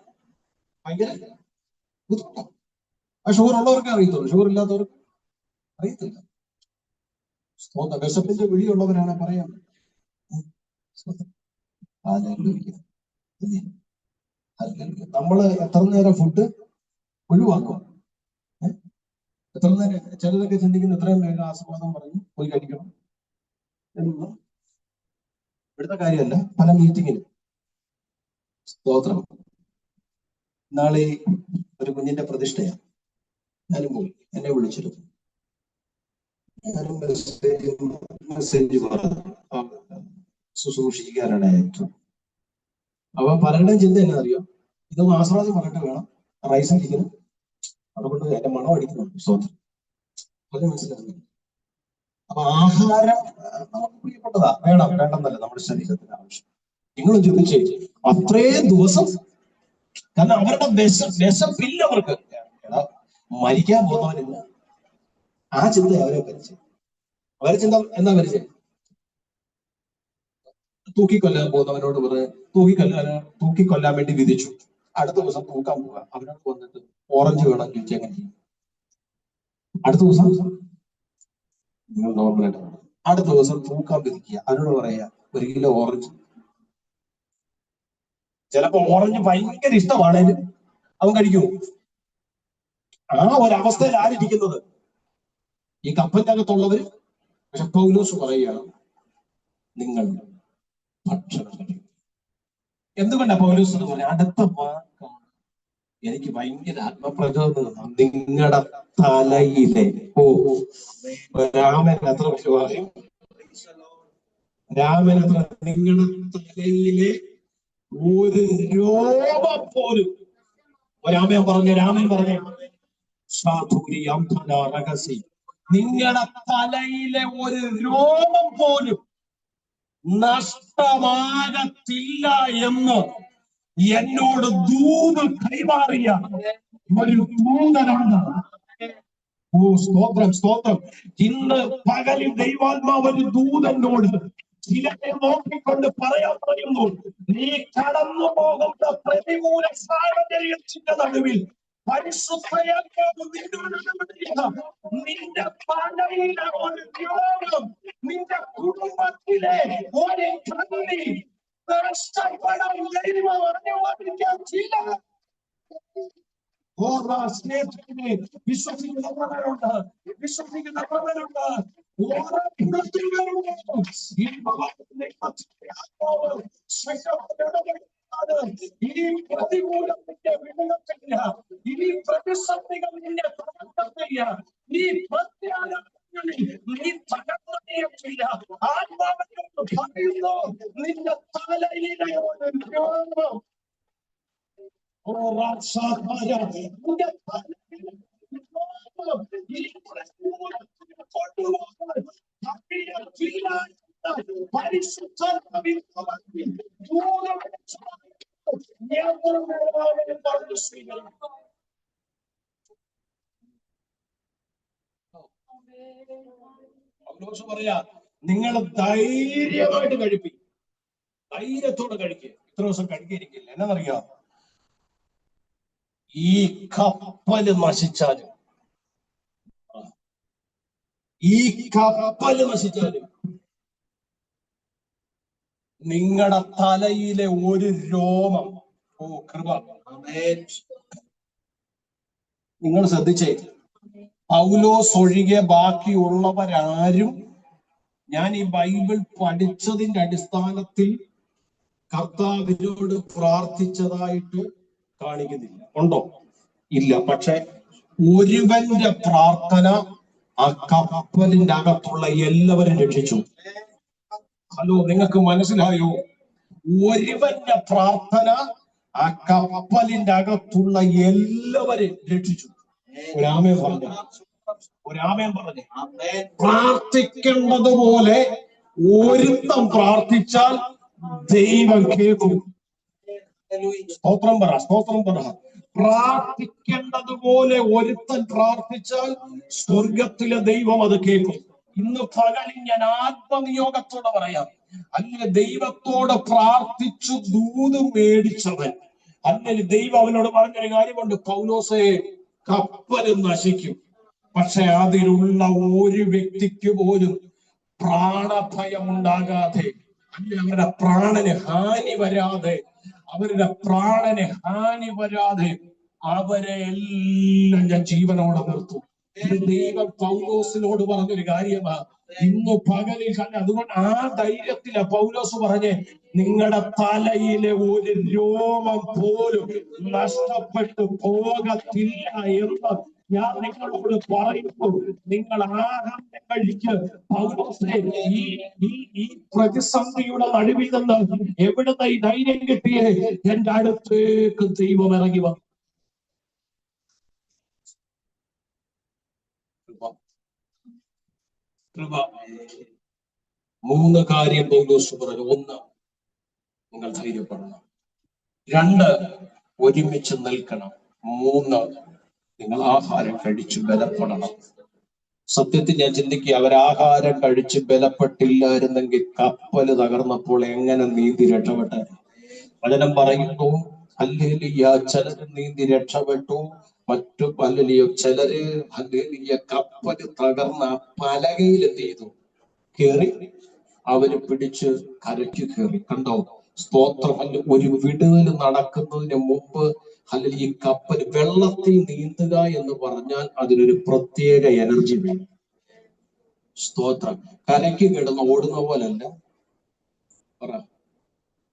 ഭയങ്കര ബുദ്ധിമുട്ടാണ്. ആ ഷുഗർ ഉള്ളവർക്ക് അറിയത്തുള്ളൂ, ഷുഗർ ഇല്ലാത്തവർക്ക് അറിയത്തില്ല. വിശപ്പിന്റെ വിളിയുള്ളവരാണ് പറയാം. നമ്മള് എത്ര നേരം ഫുഡ് ഒഴിവാക്കും? എത്ര നേരം? ചിലരൊക്കെ ചിന്തിക്കുന്ന എത്രയും വേഗം ആസ്വാദം പറഞ്ഞ് പോയി കഴിക്കണം എന്നൊന്നും ഇവിടുത്തെ കാര്യമല്ല. പല മീറ്റിങ്ങിനും സ്തോത്രം. നാളെ ഒരു കുഞ്ഞിന്റെ പ്രതിഷ്ഠയാണ്. ഞാനും പോയി, എന്നെ വിളിച്ചിരുന്നു. ഞാനും മെസ്സേജ് ശുശ്രൂഷിക്കാനാണ് ഏറ്റവും. അപ്പൊ പലരുടെയും ചിന്ത എന്നാ അറിയോ? ഇതൊന്ന് ആസ്വാദം പറഞ്ഞിട്ട് വേണം റൈസ് അടിക്കണം, അതുകൊണ്ട് എന്റെ മണം അടിക്കുന്നുണ്ട്. സ്തോത്രം. അത് മനസ്സിലാക്കുന്നു. അപ്പൊ ആഹാരം നമുക്ക് പ്രിയപ്പെട്ടതാ, വേണം വേണ്ടെന്നല്ല നമ്മുടെ ശരീരത്തിന് ആവശ്യം. നിങ്ങളും ചിന്തിച്ചേ, അത്രയും ദിവസം, കാരണം അവരുടെ വിശപ്പില്ല അവർക്ക്. മരിക്കാൻ പോകുന്നവരില്ല. ആ ചിന്ത അവരെ പരിചയം. അവരെ ചിന്ത എന്താ പരിചയം? തൂക്കിക്കൊല്ലാൻ പോകുന്നവനോട് പറഞ്ഞ് തൂക്കിക്കൊല്ലാൻ വേണ്ടി വിധിച്ചു. അടുത്ത ദിവസം തൂക്കാൻ പോവുക. അവനോട് വന്നിട്ട് ഓറഞ്ച് വേണം ചോദിച്ചാൽ എങ്ങനെ ചെയ്യും? അടുത്ത ദിവസം നിങ്ങൾ നോർമലായിട്ട് അടുത്ത ദിവസം തൂക്കാൻ വിധിക്കുക. അവനോട് പറയാ 1 കിലോ ഓറഞ്ച്. ചിലപ്പോ ഓറഞ്ച് ഭയങ്കര ഇഷ്ടമാണേലും അവൻ കഴിക്കുമോ? ആ ഒരവസ്ഥയിൽ ആരിരിക്കുന്നത്? ഈ കപ്പലിന്റെ അകത്തുള്ളവര്. പക്ഷെ പൗലോസ് പറയുകയാണ്, നിങ്ങൾ ഭക്ഷണം കഴിക്കും. എന്തുകൊണ്ടാ പൗലോസ് എന്ന് പറഞ്ഞ? അടുത്ത വാക്കാണ് എനിക്ക് ഭയങ്കര ആത്മപ്രചോദനം. നിങ്ങളുടെ തലയിലെ രാമൻ എത്ര പറയും? രാമൻ എത്ര? നിങ്ങളുടെ തലയിലെ ഒരു രോമം പോലും. രാമൻ പറഞ്ഞ സാധുരി അംധന രഹസ്യ, നിങ്ങളുടെ തലയിലെ ഒരു രോമം പോലും നഷ്ടമാകത്തില്ല എന്ന് എന്നോട് ദൂത് കൈമാറിയ ഒരു ദൂതനാണ്. സ്തോത്രം സ്തോത്രം. ഇന്ന് പകലിൽ ദൈവാത്മാവ് ഒരു ദൂതനോട് ചിലരെ നോക്കിക്കൊണ്ട് പറയാൻ പറയുന്നു, നീ കടന്നു പോകുന്ന പ്രതികൂല സാഹചര്യത്തിന്റെ നടുവിൽ പരിശുദ്ധയാത്മാവ് നിന്റെ തലയിലെ ഒരു രോഗം, നിന്റെ കുടുംബത്തിലെ ഒരു കണ്ണി നഷ്ടപ്പെടാൻ ദൈവം അനുവദിക്കത്തില്ല. സ്നേഹത്തിനെ വിശ്വസിക്കുന്നവരുണ്ട്, ഈ പ്രതികൂലത്തിന്റെ വിടത്തില്ല, ഈ പ്രതിസന്ധികൾ നിന്നെ തകർത്തില്ല, ഈ പ്രത്യാഘാതങ്ങളിൽ നീ തകർന്നില്ല. ആത്മാവിനോട് പറയുന്നു, നിന്റെ തലയിലെ ഒരു രോഗം പറയാ, നിങ്ങൾ ധൈര്യമായിട്ട് കഴിപ്പിക്കും, ധൈര്യത്തോടെ കഴിക്കുക. ഇത്ര ദിവസം കഴിക്കാതിരിക്കില്ല. എന്നറിയാം, ഈ കപ്പല് നശിച്ചാലും നിങ്ങളുടെ തലയിലെ ഒരു രോമം, കൃപ. നിങ്ങൾ ശ്രദ്ധിച്ചേ, പൗലോസ് ഒഴികെ ബാക്കിയുള്ളവരാരും ഞാൻ ഈ ബൈബിൾ പഠിച്ചതിന്റെ അടിസ്ഥാനത്തിൽ കർത്താവിനോട് പ്രാർത്ഥിച്ചതായിട്ട് കാണിക്കുന്നില്ല. ഉണ്ടോ? ഇല്ല. പക്ഷെ ഒരുവന്റെ പ്രാർത്ഥന ആ കപ്പലിന്റെ അകത്തുള്ള എല്ലാവരും രക്ഷിച്ചു. ഹലോ, നിങ്ങൾക്ക് മനസ്സിലായോ? ഒരുവന്റെ പ്രാർത്ഥന ആ കപ്പലിന്റെ അകത്തുള്ള എല്ലാവരും രക്ഷിച്ചു. ഒരാമേൻ പറഞ്ഞു. പ്രാർത്ഥിക്കേണ്ടതുപോലെ ഒരുത്തം പ്രാർത്ഥിച്ചാൽ ദൈവം കേൾക്കും. സ്തോത്രം പറ. പ്രാർത്ഥിക്കേണ്ടതുപോലെ ഒരുത്തൻ പ്രാർത്ഥിച്ചാൽ സ്വർഗത്തിലെ ദൈവം അത് കേൾക്കും. ഇന്ന് പകലിൽ ഞാൻ ആത്മനിയോഗത്തോടെ പറയാം, അല്ലെ ദൈവത്തോട് പ്രാർത്ഥിച്ചു ദൂത് മേടിച്ചവൻ, അല്ലെങ്കിൽ ദൈവം അവനോട് പറഞ്ഞൊരു കാര്യമുണ്ട്, പൗലോസേ കപ്പൽ നശിക്കും, പക്ഷെ അതിലുള്ള ഒരു വ്യക്തിക്ക് പോലും പ്രാണഭയം ഉണ്ടാകാതെ, അവരുടെ പ്രാണന് ഹാനി വരാതെ, അവരെ എല്ലാം ഞാൻ ജീവനോടെ നിർത്തും. ദൈവം പൗലോസിനോട് പറഞ്ഞൊരു കാര്യമാണ് ഇന്ന് പകലിൽ കണ്ട. അതുകൊണ്ട് ആ ധൈര്യത്തില പൗലോസ് പറഞ്ഞ്, നിങ്ങളുടെ തലയിലെ ഒരു രോമം പോലും നഷ്ടപ്പെട്ടു പോകത്തില്ല എന്ന് ഞാൻ നിങ്ങളോട് പറയുന്നു. നിങ്ങൾ ആഹാരം കഴിക്ക്. പൗലോസേ, ഈ പ്രതിസന്ധിയുടെ നടുവിൽ നിന്ന് എവിടുന്ന് ഈ ധൈര്യം കിട്ടിയേ? എന്റെ അടുത്തേക്ക് ദൈവം ഇറങ്ങി വന്നു. കൃപ. 3 കാര്യം പൗലോസ് പറഞ്ഞു. 1, നിങ്ങൾ ധൈര്യപ്പെടണം. 2, ഒരുമിച്ച് നിൽക്കണം. 3, നിങ്ങൾ ആഹാരം കഴിച്ച് ബലപ്പെടണം. സത്യത്തിൽ ഞാൻ ചിന്തിക്കുക, അവരാഹാരം കഴിച്ച് ബലപ്പെട്ടില്ലായിരുന്നെങ്കിൽ കപ്പല് തകർന്നപ്പോൾ എങ്ങനെ നീന്തി രക്ഷപ്പെട്ടെ? വചനം പറയുന്നു, ഹല്ലേലൂയ, ചിലര് നീന്തി രക്ഷപ്പെട്ടു, മറ്റു ഹല്ലേലൂയ ചിലര് ഹല്ലേലൂയ കപ്പല് തകർന്ന പലകയിൽ എന്ത് ചെയ്തു? കേറി. അവര് പിടിച്ച് കരയ്ക്ക് കയറി. കണ്ടോ? സ്തോത്രം. ഒരു വിടുതൽ നടക്കുന്നതിന് മുമ്പ് അല്ലെങ്കിൽ ഈ കപ്പൽ വെള്ളത്തിൽ നീന്തുക എന്ന് പറഞ്ഞാൽ അതിനൊരു പ്രത്യേക എനർജി വേണം. സ്തോത്രം. കരയ്ക്ക് കിടന്ന് ഓടുന്ന പോലല്ല, പറ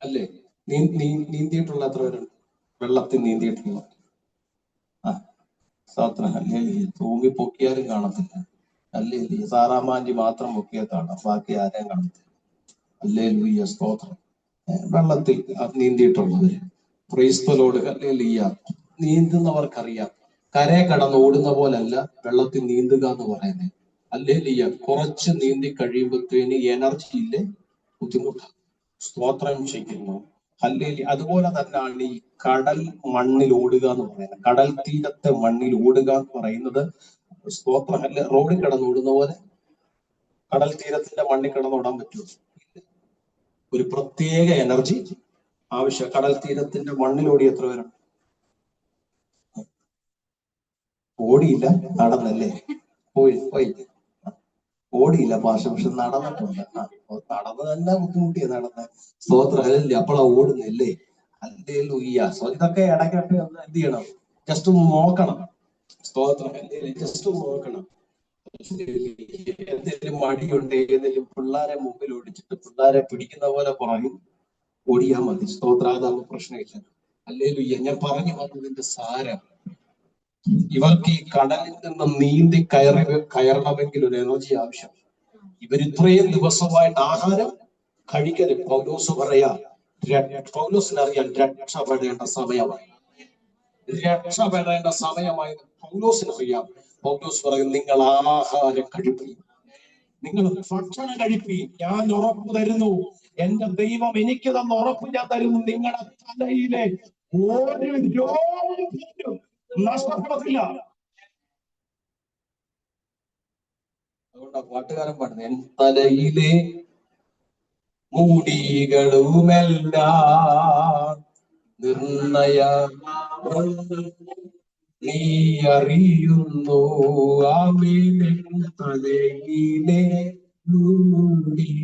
അല്ലേ? നീന്തിയിട്ടുള്ള എത്ര പേരുണ്ട്? വെള്ളത്തിൽ നീന്തിയിട്ടുള്ള? സ്തോത്രം. അല്ലേ? തൂങ്ങി പൊക്കിയാലും കാണത്തില്ല. അല്ലേ? സാറാമാഞ്ചി മാത്രം പൊക്കിയാൽ കാണാം, ബാക്കി ആരെയും കാണത്തില്ല. അല്ലേ? ലൂയ്യ. സ്തോത്രം. വെള്ളത്തിൽ നീന്തിയിട്ടുള്ളവര് ക്രൈസ്തലോട് ഹല്ലേലൂയ. നീന്തുന്നവർക്കറിയാം, കരയെ കടന്ന് ഓടുന്ന പോലല്ല വെള്ളത്തിൽ നീന്തുക എന്ന് പറയുന്നത്. ഹല്ലേലൂയ. കുറച്ച് നീന്തി കഴിയുമ്പോഴത്തേന് എനർജി ഇല്ലേ, ബുദ്ധിമുട്ടാണ്. സ്തോത്രം ചെയ്യുന്നു. ഹല്ലേലൂയ. അതുപോലെ തന്നെയാണ് ഈ കടൽ മണ്ണിൽ ഓടുക എന്ന് പറയുന്നത്. കടൽ തീരത്തെ മണ്ണിൽ ഓടുക എന്ന് പറയുന്നത് സ്തോത്രം. അല്ല, റോഡിൽ കിടന്ന് ഓടുന്ന പോലെ കടൽ തീരത്തിന്റെ മണ്ണിൽ കിടന്ന് ഓടാൻ പറ്റുമോ? ഒരു പ്രത്യേക എനർജി ആവശ്യം. കടൽ തീരത്തിന്റെ മണ്ണിലോടി എത്ര പേരുണ്ട്? ഓടിയില്ല, നടന്നല്ലേ? പോയി ഓടിയില്ല പക്ഷെ നടന്നിട്ടുണ്ട്. നടന്ന് തന്നെ ബുദ്ധിമുട്ടിയ നടന്ന്. സ്തോത്രം. അല്ലേ? അപ്പോഴാ ഓടുന്നില്ലേ? ഹല്ലേലൂയ. ഇതൊക്കെ ഇടയ്ക്കൊക്കെ ഒന്ന് എന്ത് ചെയ്യണം? ജസ്റ്റ് ഒന്ന് നോക്കണം. സ്തോത്രം. ജസ്റ്റ് ഒന്ന് നോക്കണം. എന്തെങ്കിലും മടിയുണ്ട്, ഏതെങ്കിലും പിള്ളേരെ മുമ്പിൽ ഓടിച്ചിട്ട് പിള്ളേരെ പിടിക്കുന്ന പോലെ പറയും, ഓടിയാ മതി. സ്തോത്രം. അതൊന്നും പ്രശ്നമില്ല. ഹല്ലേലൂയ. ഞാൻ പറഞ്ഞു വന്നതിന്റെ സാരം, ഇവർക്ക് ഈ കടലിൽ നിന്ന് നീന്തി കയറണമെങ്കിൽ ഒരു എനർജി ആവശ്യം. ഇവരിത്രയും ദിവസമായിട്ട് ആഹാരം കഴിക്കരുത്. പൗലോസ് പറയാ, പൗലോസിനറിയാൻ രക്ഷപ്പെടേണ്ട സമയമായി. പൗലോസിനറിയാം. പൗലോസ് പറയും, നിങ്ങൾ ആഹാരം കഴിപ്പീൻ, നിങ്ങൾ ഭക്ഷണം കഴിപ്പീൻ. ഞാൻ ഉറപ്പ് തരുന്നു, എന്റെ ദൈവം എനിക്ക് തന്ന ഉറപ്പ് ഞാൻ തരുന്നു, നിങ്ങളുടെ തലയിലെ ഒരു രോഗം നഷ്ടപ്പെടത്തില്ല. അതുകൊണ്ടാ പാട്ടുകാരൻ പാടുന്നത്, എൻ തലയിലെ മുടികളുമെല്ലാം നിർണയ നീ അറിയുന്നു. ആമേൻ. തലയിലെ മുടികളുമെല്ലാം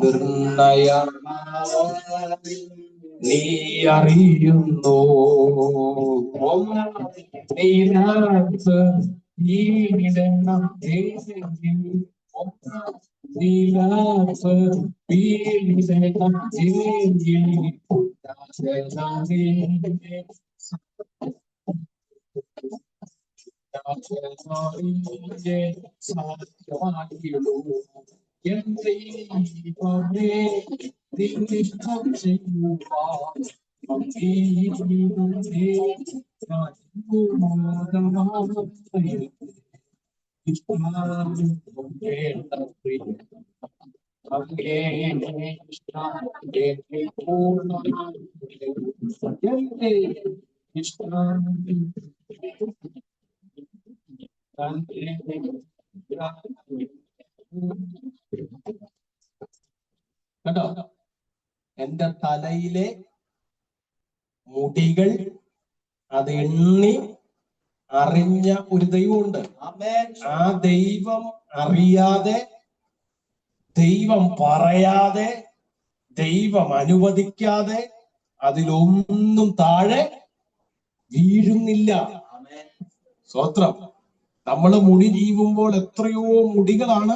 നിർണയ നീ അറിയുന്നു. കേട്ടോ, എന്റെ തലയിലെ മുടികൾ അത് എണ്ണി അറിഞ്ഞ ഒരു ദൈവമുണ്ട്. ആ ദൈവം അറിയാതെ, ദൈവം പറയാതെ, ദൈവം അനുവദിക്കാതെ അതിലൊന്നും താഴെ വീഴുന്നില്ല. സ്തോത്രം. നമ്മൾ മുടി ജീവുമ്പോൾ എത്രയോ മുടികളാണ്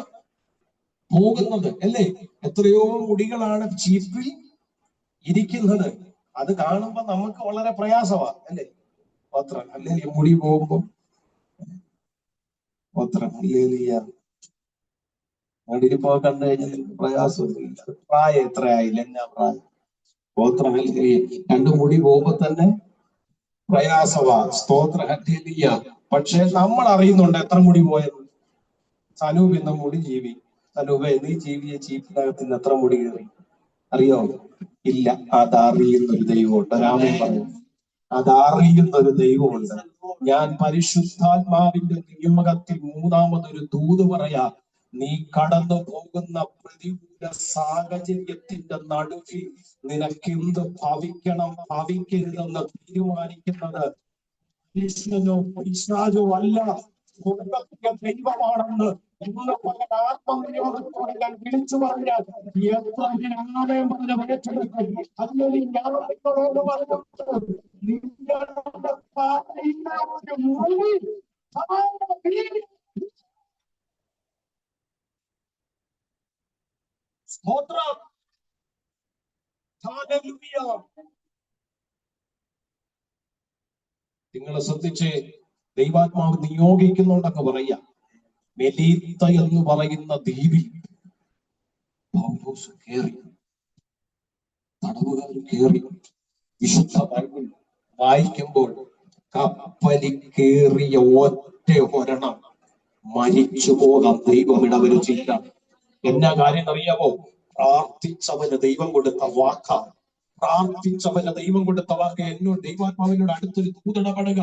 പോകുന്നത്, അല്ലേ? എത്രയോ മുടികളാണ് ചീപ്പിൽ ഇരിക്കുന്നത്. അത് കാണുമ്പോ നമുക്ക് വളരെ പ്രയാസമാണ്, അല്ലേ? സ്തോത്രം. അല്ലേ? മുടി പോകുമ്പോ സ്തോത്രം. ഇരിപ്പോ കണ്ടു കഴിഞ്ഞാൽ പ്രയാസമൊന്നുമില്ല. പ്രായം എത്രയായില്ല, എന്നാ പ്രായം? സ്തോത്രം. രണ്ടു മുടി പോകുമ്പോ തന്നെ പ്രയാസവാ. സ്തോത്ര. പക്ഷെ നമ്മൾ അറിയുന്നുണ്ട് എത്ര മുടി പോയത്. സനൂപ് ഇന്ന് മുടി ജീവി. സനൂപ് നീ ജീവിയ ചീപ്പിനകത്ത് നിന്ന് എത്ര മുടി കയറി അറിയോ? ഇല്ല. അതറിയുന്നൊരു ദൈവമുണ്ട്. രാമൻ പറഞ്ഞു, അതറിയുന്നൊരു ദൈവമുണ്ട്. ഞാൻ പരിശുദ്ധാത്മാവിന്റെ നിയമത്തിൽ മൂന്നാമതൊരു ദൂത് പറയാ. നീ കടന്നു പോകുന്ന പ്രതികൂല സാഹചര്യത്തിന്റെ നടുവിൽ നിനക്കെന്ത് ഭവിക്കണം ഭവിക്കരുതെന്ന് തീരുമാനിക്കുന്നത് ഈശ്വരനോ പിശാചോ അല്ല, സ്വർഗ്ഗത്തിലെ ദൈവമാണെന്ന് ഇന്ന് പല ആത്മനിയോഗത്തോടെ ഞാൻ വിളിച്ചു പറഞ്ഞാൽ എത്ര ആമേൻ പറഞ്ഞ വരച്ചെടുക്കും. അല്ലെങ്കിൽ ഞാൻ നിങ്ങളോട് പറഞ്ഞത് നിങ്ങളുടെ പാതയിലെ ഒരു മുറി സ്തോത്രം. ഹല്ലേലൂയ. നിങ്ങൾ ശ്രദ്ധിച്ച്, ദൈവാത്മാവ് നിയോഗിക്കുന്നുണ്ടൊക്കെ പറയാ. മെലീത്ത എന്ന് പറയുന്ന ദ്വീപിൽ പൗലോസ് കേറി, തടവുകാർ കേറി. വിശുദ്ധ ബൈബിൾ വായിക്കുമ്പോൾ കപ്പലിൽ കേറിയ ഒറ്റ ഒരെണ്ണം മരിച്ചു പോകാൻ ദൈവം ഇടവരുത്തിയില്ല. എന്നാ കാര്യം അറിയാമോ? പ്രാർത്ഥിച്ചവന് ദൈവം കൊടുത്ത വാക്കാണ്. പ്രാർത്ഥിച്ചവന് ദൈവം കൊടുത്ത വാക്ക്. എന്നോട് ദൈവാത്മാവിനോട് അടുത്തൊരു ദൂതടപെടുക.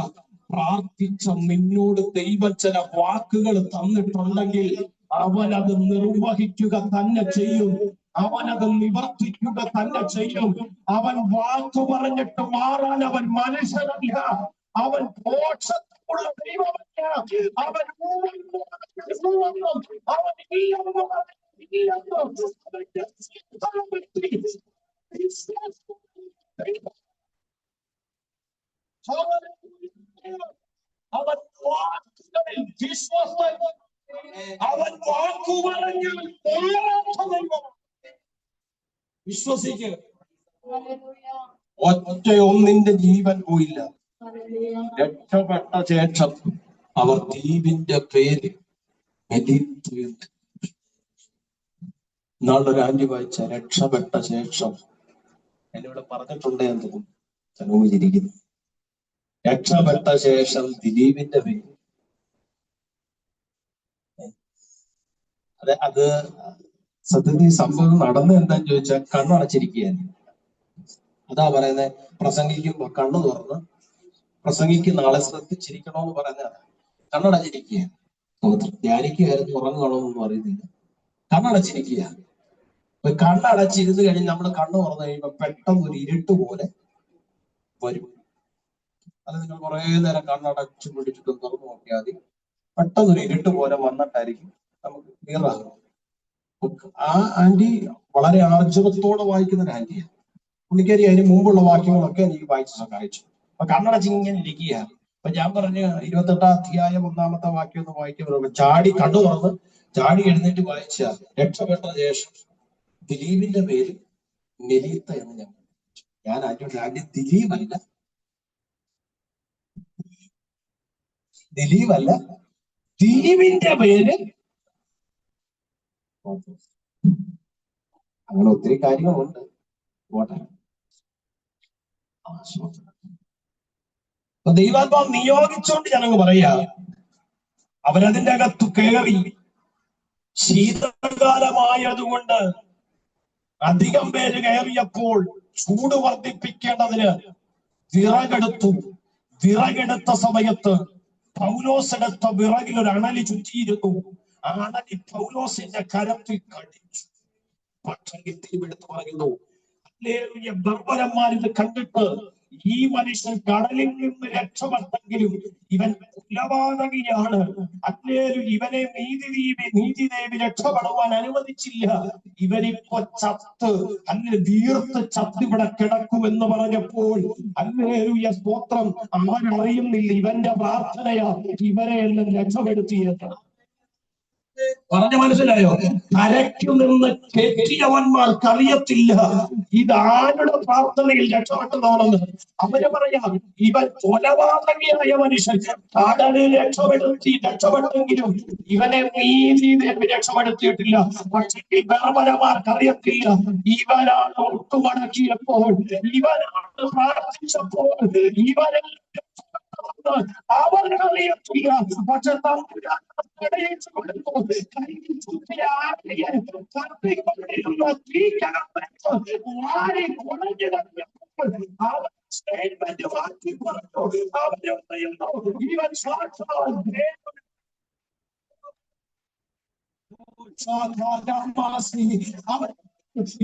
പ്രാർത്ഥിച്ച നിന്നോട് ദൈവം ചില വാക്കുകൾ തന്നിട്ടുണ്ടെങ്കിൽ അവനത് നിർവഹിക്കുക തന്നെ ചെയ്യും. അവനത് നിവർത്തിക്കുക തന്നെ ചെയ്യും. അവൻ വാക്കു പറഞ്ഞിട്ട് മാറാൻ അവൻ മനുഷ്യനല്ല. അവൻ മോക്ഷത്തിലുള്ള ദൈവമല്ല. അവൻ അവൻ അവൻ വാക്കുകളിൽ വിശ്വസ്തൻ. അവൻ വാക്കു പറഞ്ഞാൽ വിശ്വസിക്കുക. ഒറ്റ ഒന്നിന്റെ ജീവൻ പോയില്ല. രക്ഷപ്പെട്ട ശേഷം അവർ ദ്വീപിന്റെ പേര് നാളൊരു ആന്റി വായിച്ച രക്ഷപ്പെട്ട ശേഷം എന്നോട് പറഞ്ഞിട്ടുണ്ട് എന്ന് തോന്നുന്നു. അനുഭവിച്ചിരിക്കുന്നു. രക്ഷപ്പെട്ട ശേഷം ദിലീപിന്റെ പേര്. അത് സത്യത്തിൽ സംഭവം നടന്നത് എന്താന്ന് ചോദിച്ചാൽ കണ്ണടച്ചിരിക്കുകയായിരുന്നു. അതാ പറയുന്നത്. പ്രസംഗിക്കുമ്പോ കണ്ണു തുറന്ന് പ്രസംഗിക്കുന്ന ആളെ ശ്രദ്ധിച്ചിരിക്കണോന്ന് പറയുന്നതാണ്. കണ്ണടച്ചിരിക്കുകയാണ്. ധ്യാനിക്കുകയായിരുന്നു, ഉറങ്ങണമെന്നൊന്നും അറിയുന്നില്ല. കണ്ണടച്ചിരിക്കുക. കണ്ണടച്ചിരുന്ന് കഴിഞ്ഞ് നമ്മൾ കണ്ണു തുറന്നു കഴിയുമ്പോ പെട്ടെന്ന് ഒരു ഇരുട്ട് പോലെ വരും. അത് നിങ്ങൾ കുറെ നേരം കണ്ണടച്ചു പിടിച്ചിട്ടും തുറന്നു നോക്കിയാൽ മതി. പെട്ടെന്നൊരു ഇരുട്ട് പോലെ വന്നിട്ടായിരിക്കും നമുക്ക് ക്ലിയർ ആകും. ആ ആന്റി വളരെ ആർജവത്തോടെ വായിക്കുന്ന ഒരു ആന്റിയാണ്. പുള്ളിക്കാരി അതിന് മുമ്പുള്ള വാക്യങ്ങളൊക്കെ എനിക്ക് വായിച്ചു സഹായിച്ചു. അപ്പൊ കണ്ണടച്ച് ഇങ്ങനെ ഇരിക്കുക. അപ്പൊ ഞാൻ പറഞ്ഞ 28 അധ്യായം 1-ാമത്തെ വാക്യം ഒന്ന് വായിക്കുമ്പോൾ ചാടി കണ്ണു തുറന്ന് ചാടി എഴുന്നേറ്റ് വായിച്ച രക്ഷപ്പെട്ട ശേഷം ദിലീപിന്റെ പേര് മെലീത്ത എന്ന് ഞാൻ ആന്റി ദിലീപല്ല, ദ്വീപിന്റെ പേര്. അങ്ങനെ ഒത്തിരി കാര്യങ്ങളുണ്ട്. ദൈവാത്മാവ് നിയോഗിച്ചോണ്ട് ഞാനങ്ങ് പറയാ. അവരതിന്റെ അകത്ത് കയറി. ശീതകാലമായതുകൊണ്ട് അധികം പേര് കയറിയപ്പോൾ ചൂട് വർദ്ധിപ്പിക്കേണ്ടതിന് വിറകെടുത്ത സമയത്ത് പൗലോസെടുത്ത വിറകിൽ ഒരു അണലി ചുറ്റിയിരുന്നു. ആ അണലി പൗലോസിന്റെ കരത്തിൽ കടിച്ചു. പക്ഷെങ്കിൽ തിരുവെടുത്ത് പറയുന്നു, ബർബരന്മാർ ഇത് കണ്ടിട്ട് ഈ മനുഷ്യൻ കടലിൽ നിന്ന് രക്ഷപ്പെട്ടെങ്കിലും ഇവൻ കുലപാതകിയാണ്, അല്ലേലും ഇവനെ നീതിദേവി രക്ഷപ്പെടുവാൻ അനുവദിച്ചില്ല, ഇവനിപ്പോ ചത്ത് അല്ലെ തീർത്ത് ചത്തിവിടെ കിടക്കുമെന്ന് പറഞ്ഞപ്പോൾ ഹല്ലേലൂയ സ്തോത്രം, അവൻ അറിയുന്നില്ല ഇവന്റെ പ്രാർത്ഥനയാ ഇവരെ എല്ലാം രക്ഷപ്പെടുത്തിയത്. പറഞ്ഞ മനസ്സിലായോ? കരയ്ക്കു നിന്ന് കെട്ടിയവന്മാർക്ക് അറിയത്തില്ല ഇതാരുടെ പ്രാർത്ഥനയിൽ രക്ഷപ്പെട്ടതാണെന്ന്. അവര് പറയാം, ഇവൻ കൊലപാതകിയായ മനുഷ്യൻ കടലിൽ രക്ഷപ്പെട്ടെങ്കിലും ഇവനെ നീതിദേവി രക്ഷപ്പെടുത്തിയിട്ടില്ല. പക്ഷേ ബർബരന്മാർക്ക് അറിയത്തില്ല ഇവനാണ് ഒട്ടുമടക്കിയപ്പോൾ, ഇവനാണ് പ്രാർത്ഥിച്ചപ്പോൾ, ഇവനെ അവർക്കറിയത്തില്ല. പക്ഷെ സ്റ്റേറ്റ്മെന്റ് മാറ്റി പറഞ്ഞു.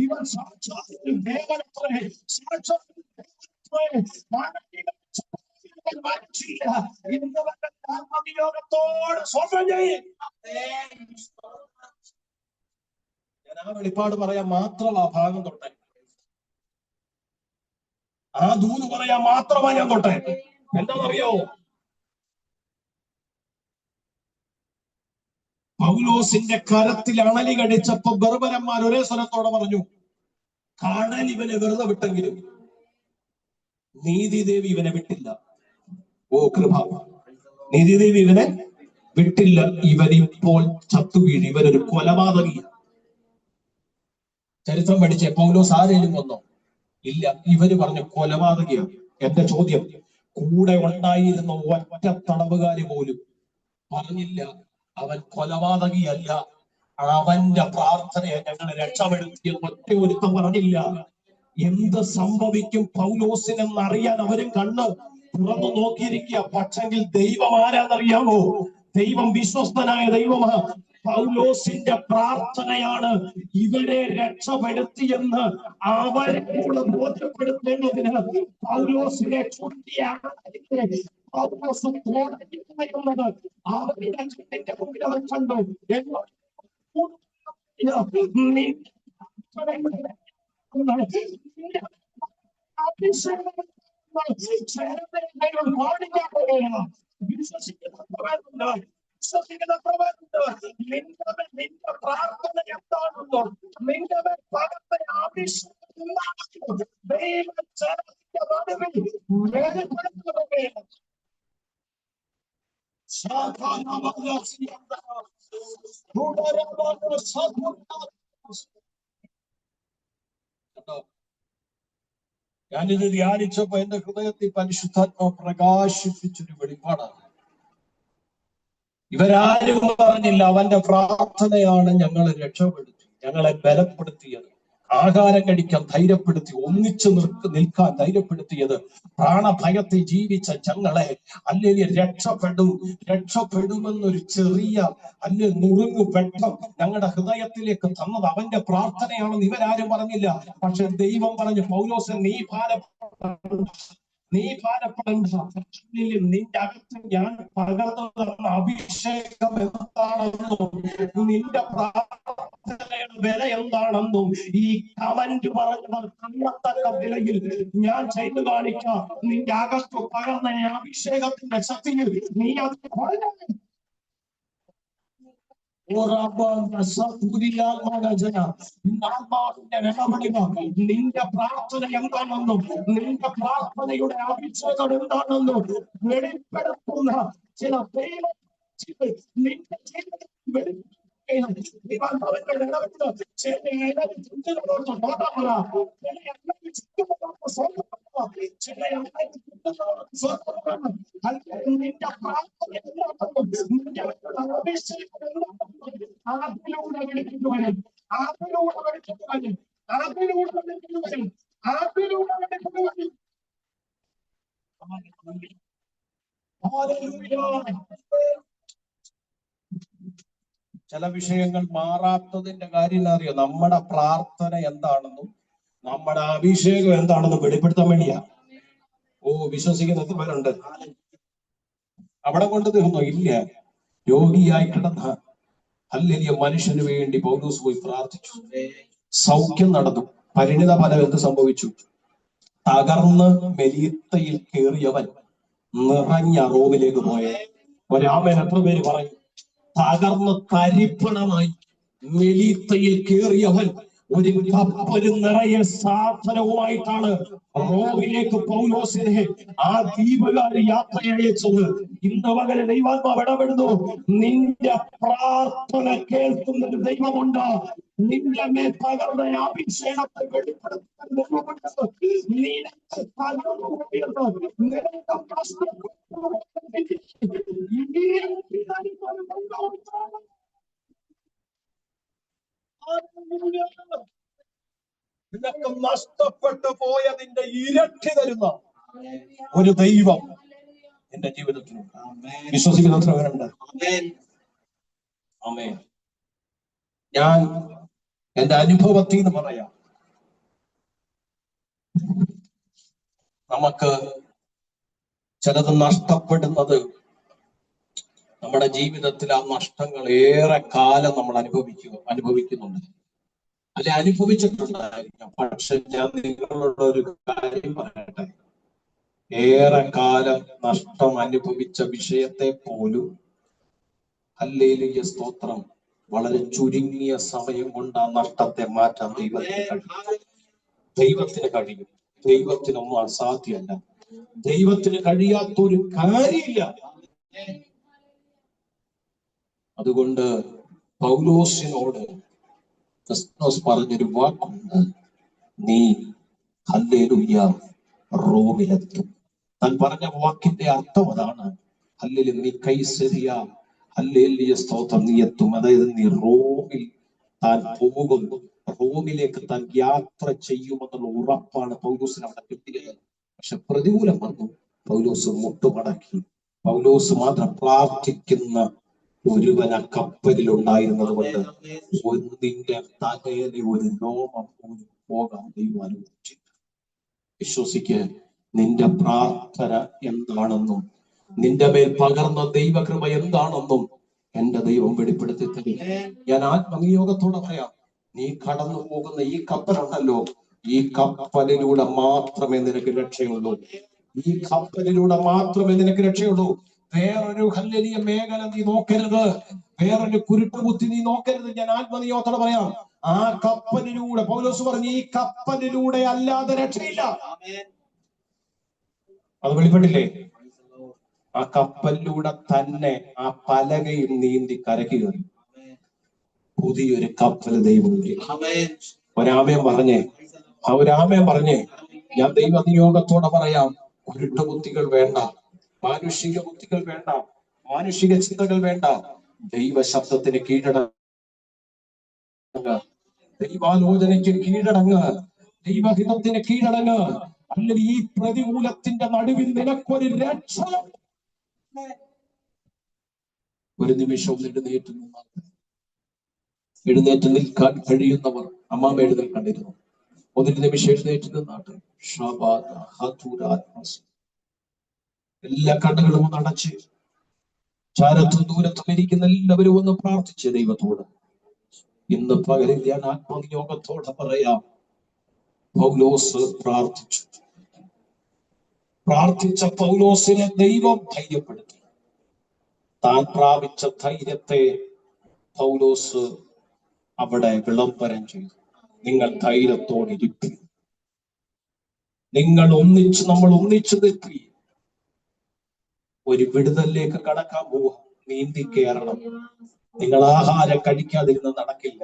ഇവൻ ഇവൻ ദേവനത്രേ ആത്മവിയോഗത്തോട് സ്വന്തം ചെയ്യും. ഞാൻ ആ വെളിപ്പാട് പറയാൻ മാത്രം ആ ഭാഗം തൊട്ടെ, ആ ദൂത് പറയാൻ മാത്രമാ ഞാൻ തൊട്ടെ. എന്താണെന്നറിയോ? പൗലോസിന്റെ കരത്തിൽ അണലി കടിച്ചപ്പോ ബർബരന്മാർ ഒരേ സ്വരത്തോടെ പറഞ്ഞു, കടൽ ഇവനെ വെറുതെ വിട്ടെങ്കിലും നീതിദേവി ഇവനെ വിട്ടില്ല. ഓ കൃപ, നീതിദേവി ഇവനെ വിട്ടില്ല. ഇവനിപ്പോൾ ചത്തുവീഴ്, ഇവനൊരു കൊലപാതകിയാണ്. ചരിത്രം പഠിച്ചേ പൗലോസ് ആരെങ്കിലും വന്നോ? ഇല്ല. ഇവര് പറഞ്ഞു കൊലപാതകിയാണ്. എന്റെ ചോദ്യം, കൂടെ ഉണ്ടായിരുന്ന ഒറ്റ തടവുകാരി പോലും പറഞ്ഞില്ല അവൻ കൊലപാതകിയല്ല, അവന്റെ പ്രാർത്ഥനയെ ഞങ്ങളെ രക്ഷപ്പെടുത്തിയ ഒറ്റ ഒരുത്തം പറഞ്ഞില്ല. എന്ത് സംഭവിക്കും പൗലോസിനെന്ന് അറിയാൻ അവരും കണ്ണ് തുറന്നു നോക്കിയിരിക്കുക. പക്ഷെങ്കിൽ ദൈവം ആരാന്നറിയാമോ? ദൈവം വിശ്വസ്തനായ ദൈവമാ. പൗലോസിന്റെ പ്രാർത്ഥനയാണ് ഇവരെ രക്ഷപ്പെടുത്തിയെന്ന് അവരെ കൂടെ ബോധ്യപ്പെടുത്തേണ്ടതിന് പൗലോസിനെ ചുറ്റിയാണ് പൗലോസ് തോന്നിക്കുന്നത്. അവരുടെ ചുറ്റിന്റെ മുമ്പിൽ അവൻ കണ്ടു. നിന്റെ പ്രാർത്ഥന എന്താണെന്നോ, നിന്റെ പകത്തെ ആവശ്യം ഞാനിത് ധ്യാനിച്ചപ്പോ എന്റെ ഹൃദയത്തിൽ പരിശുദ്ധാത്മാവ് പ്രകാശിപ്പിച്ചൊരു വെളിപ്പാടാണ്. ഇവരാരും പറഞ്ഞില്ല അവന്റെ പ്രാർത്ഥനയാണ് ഞങ്ങളെ രക്ഷപ്പെടുത്തി, ഞങ്ങളെ ബലപ്പെടുത്തിയത്, ആഹാരം കഴിക്കാൻ ധൈര്യപ്പെടുത്തി, ഒന്നിച്ചു നിൽക്കാൻ ധൈര്യപ്പെടുത്തിയത്, പ്രാണഭയത്തിൽ ജീവിച്ച ഞങ്ങളെ അല്ലെങ്കിൽ രക്ഷപ്പെടുമെന്നൊരു ചെറിയ നുറുങ്ങു വെട്ടം ഞങ്ങളുടെ ഹൃദയത്തിലേക്ക് തന്നത് അവന്റെ പ്രാർത്ഥനയാണെന്ന് ഇവരാരും പറഞ്ഞില്ല. പക്ഷെ ദൈവം പറഞ്ഞു, പൗലോസെ നീ ഭാരപ്പെടേണ്ട, നിന്റെ അകത്ത് ഞാൻ പകർന്നു തന്ന അഭിഷേകം എന്താണെന്നും നിന്റെ പ്രാർത്ഥനയുടെ വില എന്താണെന്നും ഈ കമന്റ് പറഞ്ഞവർ കണ്ണത്തക്ക വിലയിൽ ഞാൻ ചെയ്തു കാണിക്കാം. നിന്റെ അകത്ത് പകർന്ന അഭിഷേകത്തിന്റെ ശക്തിയിൽ നീ അത് നിന്റെ പ്രാർത്ഥന എന്താണെന്നും നിന്റെ പ്രാർത്ഥനയുടെ അഭിഷേകം എന്താണെന്നും വെളിപ്പെടുത്തുന്ന ചില ദൈവം നിന്റെ ജീവിതത്തിൽ ചില വിഷയങ്ങൾ മാറാത്തതിന്റെ കാര്യം അറിയോ? നമ്മുടെ പ്രാർത്ഥന എന്താണെന്നും നമ്മുടെ അഭിഷേകം എന്താണെന്നും വെളിപ്പെടുത്താൻ വേണ്ടിയാ. വിശ്വസിക്കുന്ന എത്ര പേരുണ്ട്? അവിടെ കൊണ്ട് തീർന്നോ? ഇല്ല. രോഗിയായി കിടന്ന ഹല്ലേലൂയ മനുഷ്യന് വേണ്ടി പൗലോസ് പോയി പ്രാർത്ഥിച്ചു. സൗഖ്യം നടന്നു. പരിണിത ഫലം എന്ത് സംഭവിച്ചു? തകർന്ന് മെലീത്തയിൽ കയറിയവൻ നിറഞ്ഞ റോമിലേക്ക് പോയ ഒരാമൻ എത്ര പേര് പറയും? തകർന്ന് തരിപ്പണമായി മെലീത്തയിൽ കയറിയവൻ ഒരു കപ്പലും നിറയെ സാധനവുമായിട്ടാണ് റോമിലേക്ക് പൗലോസിനെ ആ ദ്വീപുകാര് യാത്ര അയച്ചത്. ഇന്ന് പകരം ദൈവാത്മാവ് ഇടപെടുന്നു. നിന്റെ പ്രാർത്ഥന കേൾക്കുന്ന ഒരു ദൈവമുണ്ട്. നിന്റെ മേൽ പകർന്ന അഭിഷേകത്തെ വെളിപ്പെടുത്തുന്ന നിനക്ക് നഷ്ടപ്പെട്ടു പോയതിന്റെ ഇരട്ടി തരുന്ന ഒരു ദൈവം എന്റെ ജീവിതത്തിലുണ്ട്. വിശ്വസിക്കുന്നവരുണ്ട്? ആമേൻ. ഞാൻ എന്റെ അനുഭവത്തിൽ നിന്ന് പറയാം. നമുക്ക് ചിലത് നഷ്ടപ്പെടുന്നത് നമ്മുടെ ജീവിതത്തിൽ ആ നഷ്ടങ്ങൾ ഏറെ കാലം നമ്മൾ അനുഭവിക്കുന്നുണ്ട്, അല്ലെ അനുഭവിച്ചിട്ടുണ്ടായിരിക്കാം. പക്ഷെ ഞാൻ നിങ്ങളോട് ഒരു കാര്യം പറയട്ടെ, ഏറെ കാലം നഷ്ടം അനുഭവിച്ച വിഷയത്തെ പോലും ഹല്ലേലൂയ സ്തോത്രം വളരെ ചുരുങ്ങിയ സമയം കൊണ്ട് ആ നഷ്ടത്തെ മാറ്റാൻ ദൈവത്തിന് കഴിയും. ദൈവത്തിനൊന്നും അസാധ്യമല്ല. ദൈവത്തിന് കഴിയാത്തൊരു കാര്യമില്ല. അതുകൊണ്ട് പൗലോസിനോട് ക്രിസ്തുസ് പറഞ്ഞൊരു വാക്കുണ്ട്, നീ ഹല്ലേലൂയ റോമിലെത്തും. താൻ പറഞ്ഞ വാക്കിന്റെ അർത്ഥം അതാണ്. ഹല്ലേലൂയ നീ കൈസരിയ ഹല്ലേലൂയ സ്തോത്രം നീ എത്തും. അതായത് നീ റോമിൽ താൻ പോകുന്നു. റോമിലേക്ക് താൻ യാത്ര ചെയ്യുമെന്നുള്ള ഉറപ്പാണ് പൗലോസിന് അവിടെ കിട്ടിയത്. പക്ഷെ പ്രതികൂലം വന്നു. പൗലോസ് മുട്ടുമടക്കി. പൗലോസ് മാത്രം പ്രാർത്ഥിക്കുന്ന ഒരുവൻ ആ കപ്പലിലുണ്ടായിരുന്നത് കൊണ്ട് ഒന്നിന്റെ തകയിലെ ഒരു രോമം പോലും പോകാൻ ദൈവം അനുവദിച്ചു. വിശ്വസിക്ക്, നിന്റെ പ്രാർത്ഥന എന്താണെന്നും നിന്റെ മേൽ പകർന്ന ദൈവകൃപ എന്താണെന്നും എന്റെ ദൈവം വെളിപ്പെടുത്തി തരും. ഞാൻ ആത്മനിയോഗത്തോടെ പറയാം, നീ കടന്നു പോകുന്ന ഈ കപ്പലുണ്ടല്ലോ, ഈ കപ്പലിലൂടെ മാത്രമേ നിനക്ക് രക്ഷയുള്ളൂ. ഈ കപ്പലിലൂടെ മാത്രമേ നിനക്ക് രക്ഷയുള്ളൂ. വേറൊരു ഹല്ലേലൂയ മേഖല നീ നോക്കരുത്. വേറൊരു കുരുട്ടുബുദ്ധി നീ നോക്കരുത്. ഞാൻ ആത്മനിയോഗത്തോടെ പറയാം, ആ കപ്പലിലൂടെ പൗലോസ് പറഞ്ഞു, ഈ കപ്പലിലൂടെ അല്ലാതെ രക്ഷയില്ല. അത് വെളിപ്പെട്ടില്ലേ? ആ കപ്പലിലൂടെ തന്നെ ആ പലകയും നീന്തി കരയ്ക്ക് കയറി പുതിയൊരു കപ്പൽ ദൈവം. ഒരാമയം പറഞ്ഞേ, ആ ഒരാമയം പറഞ്ഞേ. ഞാൻ ദൈവ നിയോഗത്തോടെ പറയാം, കുരുട്ടുബുദ്ധികൾ വേണ്ട, മാനുഷിക ബുദ്ധികൾ വേണ്ട, മാനുഷിക ചിന്തകൾ വേണ്ട. ദൈവ ശബ്ദത്തിന് കീഴടങ്ങുക, ദൈവാലോചനയ്ക്ക് കീഴടങ്ങുക, ദൈവഹിതത്തിന് കീഴടങ്ങുക. അല്ലെങ്കിൽ ഈ പ്രതികൂലത്തിന്റെ നടുവിൽ നിനക്കൊരു രക്ഷ. ഒരു നിമിഷവും എഴുന്നേറ്റ് നിൽക്കാൻ കഴിയുന്നവർ അമ്മാമ എഴുന്നേൽക്കണ്ടിരുന്നു. ഒരു നിമിഷം എഴുന്നേറ്റ് നിന്നാട്ടെ. എല്ലാ കണ്ണുകളും ഒന്ന് അടച്ച് ചാരത്തും ദൂരത്തും ഇരിക്കുന്ന എല്ലാവരും ഒന്ന് പ്രാർത്ഥിച്ച് ദൈവത്തോട്. ഇന്ന് പകരം ഞാൻ ആത്മനിയോഗത്തോടെ പറയാം, പൗലോസ് പ്രാർത്ഥിച്ചു. പ്രാർത്ഥിച്ച പൗലോസിനെ ദൈവം ധൈര്യപ്പെടുത്തി. താൻ പ്രാപിച്ച ധൈര്യത്തെ പൗലോസ് അവിടെ വിളംബരം ചെയ്തു. നിങ്ങൾ ധൈര്യത്തോടിരിപ്പി, നമ്മൾ ഒന്നിച്ചു നിൽപ്പി. ഒരു വിടുതലിലേക്ക് കടക്കാൻ പോവാ. നീന്തി കയറണം. നിങ്ങൾ ആഹാരം കഴിക്കാതിരുന്ന് നടക്കില്ല.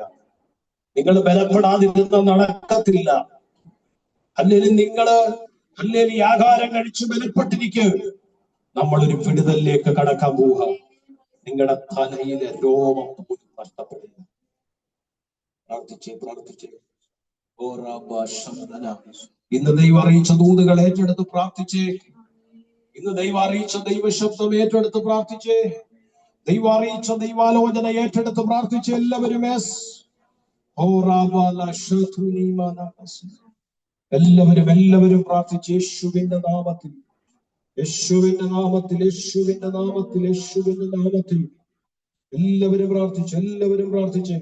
നിങ്ങൾ ബലപ്പെടാതിരുന്ന് നടക്കത്തില്ല. അല്ലെങ്കിൽ അല്ലെങ്കിൽ ആഹാരം കഴിച്ച് ബലപ്പെട്ടിരിക്കുക. നമ്മളൊരു വിടുതലിലേക്ക് കടക്കാൻ പോവുക. നിങ്ങളുടെ തലയിലെ രോമം പോലും നഷ്ടപ്പെടില്ല. പ്രാർത്ഥിച്ചേ. ഇന്ന് ദൈവം അറിയിച്ച ദൂതുകൾ ഏറ്റെടുത്ത് പ്രാർത്ഥിച്ചേ. ഇന്ന് ദൈവം അറിയിച്ച ദൈവശബ്ദം ഏറ്റെടുത്ത് പ്രാർത്ഥിച്ചേ. ദൈവം അറിയിച്ച ദൈവാലോചന ഏറ്റെടുത്ത് പ്രാർത്ഥിച്ച് എല്ലാവരും എല്ലാവരും പ്രാർത്ഥിച്ച് യേശുവിന്റെ നാമത്തിൽ, യേശുവിന്റെ നാമത്തിൽ, യേശുവിന്റെ നാമത്തിൽ, യേശുവിന്റെ നാമത്തിൽ എല്ലാവരും പ്രാർത്ഥിച്ച്